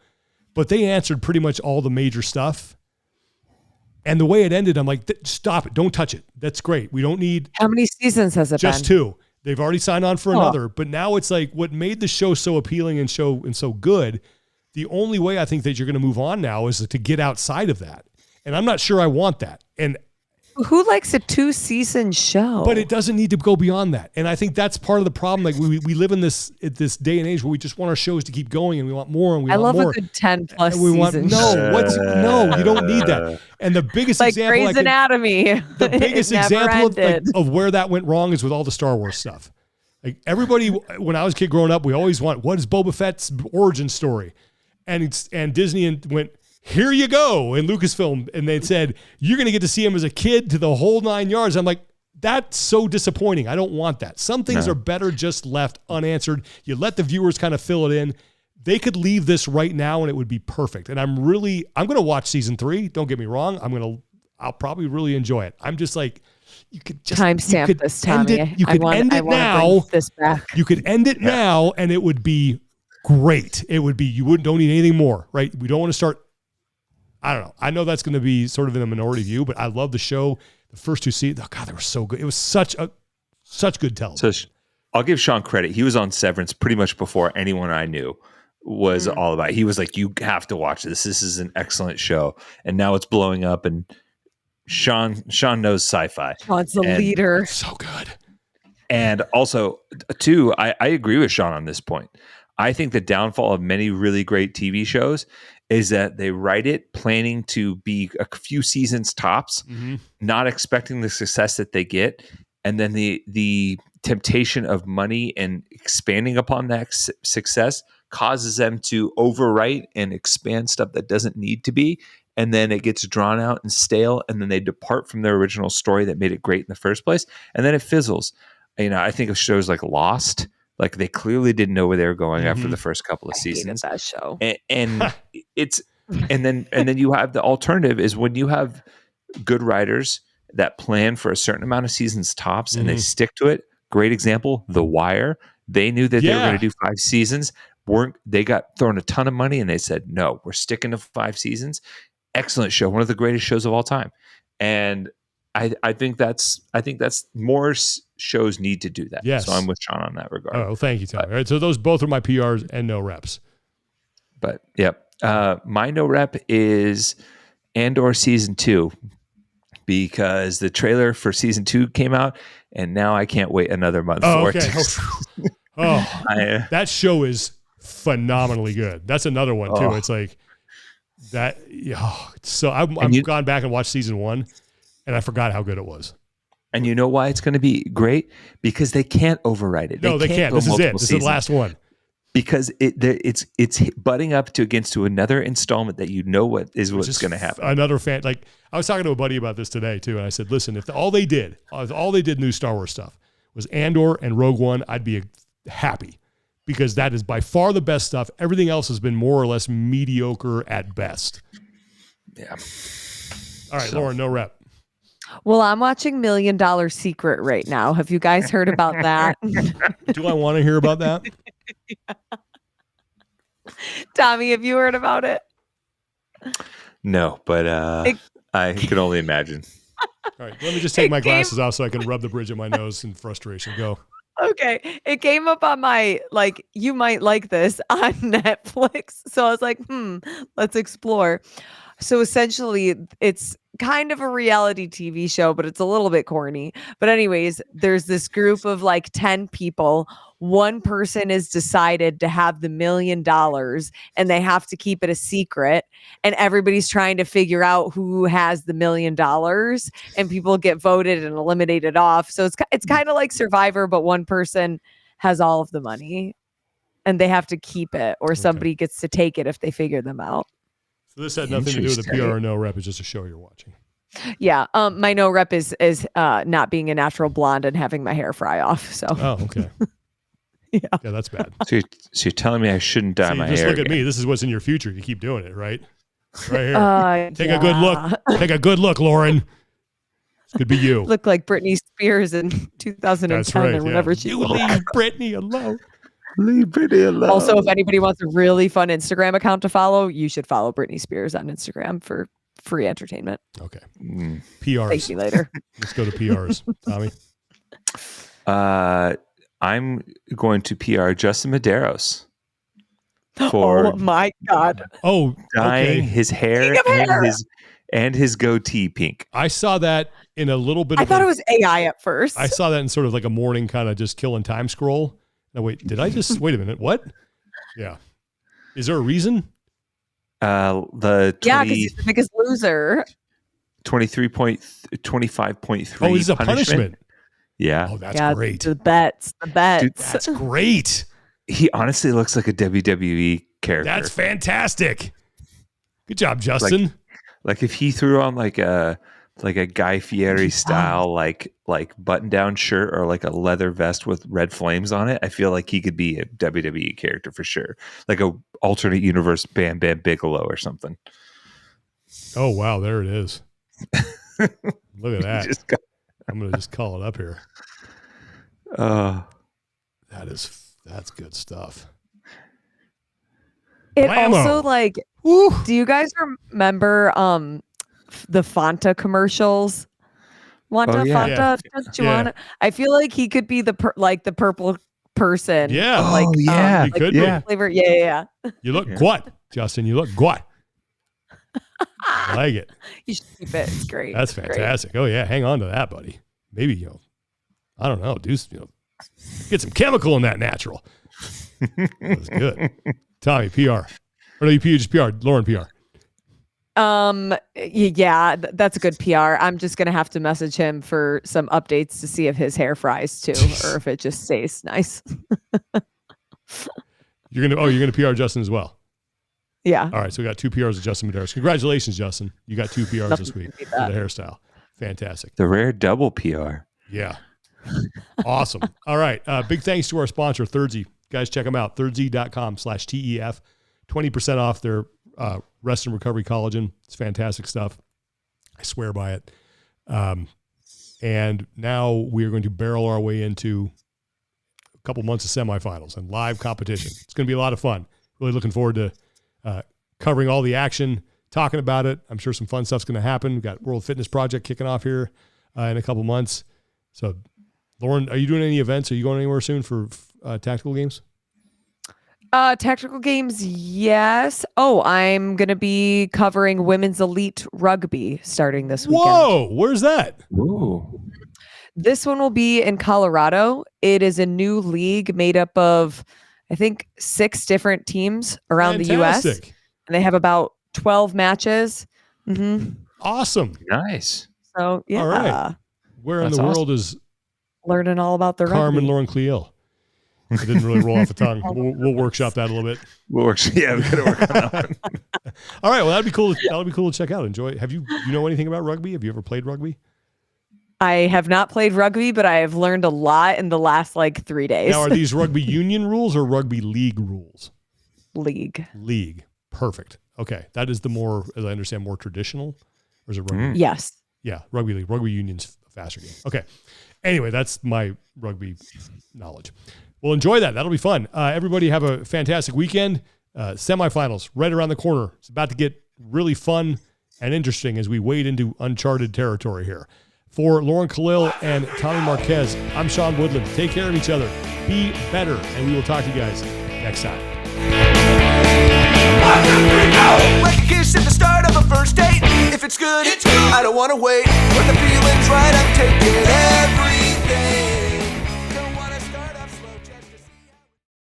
but they answered pretty much all the major stuff. And the way it ended, I'm like, stop it. Don't touch it. That's great. We don't need. How many seasons has it been? Just 2. They've already signed on for another, but now it's like what made the show so appealing and so good. The only way I think that you're going to move on now is to get outside of that. And I'm not sure I want that. And who likes a 2-season show? but it doesn't need to go beyond that. And I think that's part of the problem. Like we live in this day and age where we just want our shows to keep going and we want more and we want more. I love a good 10+ season. No, you don't need that. And the biggest like example Grey's Anatomy. The biggest example of where that went wrong is with all the Star Wars stuff. Like everybody, when I was a kid growing up, we always want, what is Boba Fett's origin story? And Disney went, here you go, in Lucasfilm. And they said, you're going to get to see him as a kid to the whole 9 yards. I'm like, that's so disappointing. I don't want that. Some things are better just left unanswered. You let the viewers kind of fill it in. They could leave this right now and it would be perfect. And I'm going to watch season 3. Don't get me wrong. I'll probably really enjoy it. I'm just like, you could just timestamp this, Tommy. You could end it now. This back. You could end it now and it would be great. It would be, don't need anything more, right? We don't want to start. I don't know. I know that's going to be sort of in a minority view, but I love the show. The first 2 seasons, oh God, they were so good. It was such good television. So I'll give Sean credit. He was on Severance pretty much before anyone I knew was all about it. He was like, you have to watch this. This is an excellent show. And now it's blowing up. And Sean knows sci-fi. Sean's the leader. So good. And also, too, I agree with Sean on this point. I think the downfall of many really great TV shows is that they write it planning to be a few seasons tops, not expecting the success that they get. And then the temptation of money and expanding upon that success causes them to overwrite and expand stuff that doesn't need to be. And then it gets drawn out and stale. And then they depart from their original story that made it great in the first place. And then it fizzles. I think of shows like Lost. Like they clearly didn't know where they were going after the first couple of seasons. That show, and then you have the alternative is when you have good writers that plan for a certain amount of seasons tops and they stick to it. Great example, The Wire. They knew that they were going to do 5 seasons. They got thrown a ton of money and they said, no, we're sticking to 5 seasons. Excellent show, one of the greatest shows of all time. And I think that's more shows need to do that. Yes. So I'm with Sean on that regard. Oh, thank you, Tommy. All right, so those both are my PRs and no reps. But my no rep is Andor season 2 because the trailer for season 2 came out and now I can't wait another month for it. That show is phenomenally good. That's another one too. It's like that. So I've gone back and watched season 1 and I forgot how good it was. And you know why it's going to be great? Because they can't overwrite it. They can't. This is it. This is the last one. Because it's butting up against another installment that you know what's going to happen. Another fan. Like I was talking to a buddy about this today too, and I said, "Listen, if all they did new Star Wars stuff was Andor and Rogue One, I'd be happy because that is by far the best stuff. Everything else has been more or less mediocre at best." Yeah. All right, Lauren, no rep. Well, I'm watching $1 Million Secret right now. Have you guys heard about that? Do I want to hear about that? Tommy, have you heard about it? No, but I can only imagine. All right, let me just take my glasses off so I can rub the bridge of my nose in frustration. Go. Okay. It came up on my, you might like this on Netflix. So I was like, let's explore. So essentially it's kind of a reality TV show, but it's a little bit corny. But anyways, there's this group of like 10 people. One person is decided to have the $1 million and they have to keep it a secret. And everybody's trying to figure out who has the $1 million, and people get voted and eliminated off. So it's kind of like Survivor, but one person has all of the money and they have to keep it, or somebody gets to take it if they figure them out. So this had nothing to do with the PR or no rep. It's just a show you're watching. Yeah. My no rep is not being a natural blonde and having my hair fry off. So. Oh, okay. Yeah, that's bad. So you're telling me I shouldn't dye my hair? Just look again. at me. This is what's in your future. You keep doing it, right? Right here. Take a good look. Take a good look, Lauren. This could be you. Look like Britney Spears in 2010 That's right, or whenever she You leave Britney alone. Leave Britney alone. Also, if anybody wants a really fun Instagram account to follow, you should follow Britney Spears on Instagram for free entertainment. Okay. PRs. Thank you later. Let's go to PRs. Tommy? I'm going to PR Justin Medeiros for Oh my God. Oh, dyeing his hair and his goatee pink. I saw that in a little bit I thought it was AI at first. I saw that in sort of like a morning kind of just killing time scroll. No, wait, did I just wait a minute? What? Yeah. Is there a reason? The because he's the biggest loser. 25.3. Oh, this is a punishment. Yeah. Oh, that's great. The bets. Dude, that's great. He honestly looks like a WWE character. That's fantastic. Good job, Justin. Like if he threw on like a Guy Fieri style like button down shirt or like a leather vest with red flames on it, I feel like he could be a WWE character for sure. Like a alternate universe Bam Bam Bigelow or something. Oh wow, there it is. Look at that. I'm gonna just call it up here. That's good stuff. It Blammo. also like, do you guys remember the Fanta commercials? Fanta? Don't you want it? I feel like he could be the purple person. Yeah. He could be. Flavor. Yeah. You look gwat, Justin. You look gwat. I like it. You should keep it. It's great. That's fantastic. Oh yeah, hang on to that, buddy. Maybe I don't know, get some chemical in that natural. That's good. Tommy, PR. Or no, you just PR. Lauren, PR. Yeah, that's a good PR. I'm just gonna have to message him for some updates to see if his hair fries too, or if it just stays nice. You're gonna PR Justin as well. Yeah. All right, so we got 2 PRs of Justin Medeiros. Congratulations, Justin. You got 2 PRs this week for the hairstyle. Fantastic. The rare double PR. Yeah. Awesome. All right. Big thanks to our sponsor, Thirdzy. Guys, check them out. Thirdzy.com/TEF. 20% off their rest and recovery collagen. It's fantastic stuff. I swear by it. And now we are going to barrel our way into a couple months of semifinals and live competition. It's going to be a lot of fun. Really looking forward to covering all the action, talking about it. I'm sure some fun stuff's going to happen. We've got World Fitness Project kicking off here in a couple months. So, Lauren, are you doing any events? Are you going anywhere soon for tactical games? Tactical games, yes. Oh, I'm going to be covering women's elite rugby starting this weekend. Whoa, where's that? Ooh. This one will be in Colorado. It is a new league made up of, I think, 6 different teams around the U.S. And they have about 12 matches. Mm-hmm. Awesome. Nice. So, yeah. All right. Where in the world is learning all about the Carmen rugby? Lauren Cleo? It didn't really roll off the tongue. We'll workshop that a little bit. Yeah, we gotta work on that one. All right. Well, that'd be cool. That'll be cool to check out. Enjoy. You know anything about rugby? Have you ever played rugby? I have not played rugby, but I have learned a lot in the last 3 days. Now, are these rugby union rules or rugby league rules? League. Perfect. Okay. That is the more, as I understand, more traditional, or is it rugby? Yes. Yeah. Rugby league. Rugby union's a faster game. Okay. Anyway, that's my rugby knowledge. Well, enjoy that. That'll be fun. Everybody have a fantastic weekend. Semifinals right around the corner. It's about to get really fun and interesting as we wade into uncharted territory here. For Lauren Khalil and Tommy Marquez, I'm Sean Woodland. Take care of each other. Be better, and we will talk to you guys next time. Recognition at the start of a first date. If it's good. good. I don't wanna wait. When the feeling's right, I'm taking every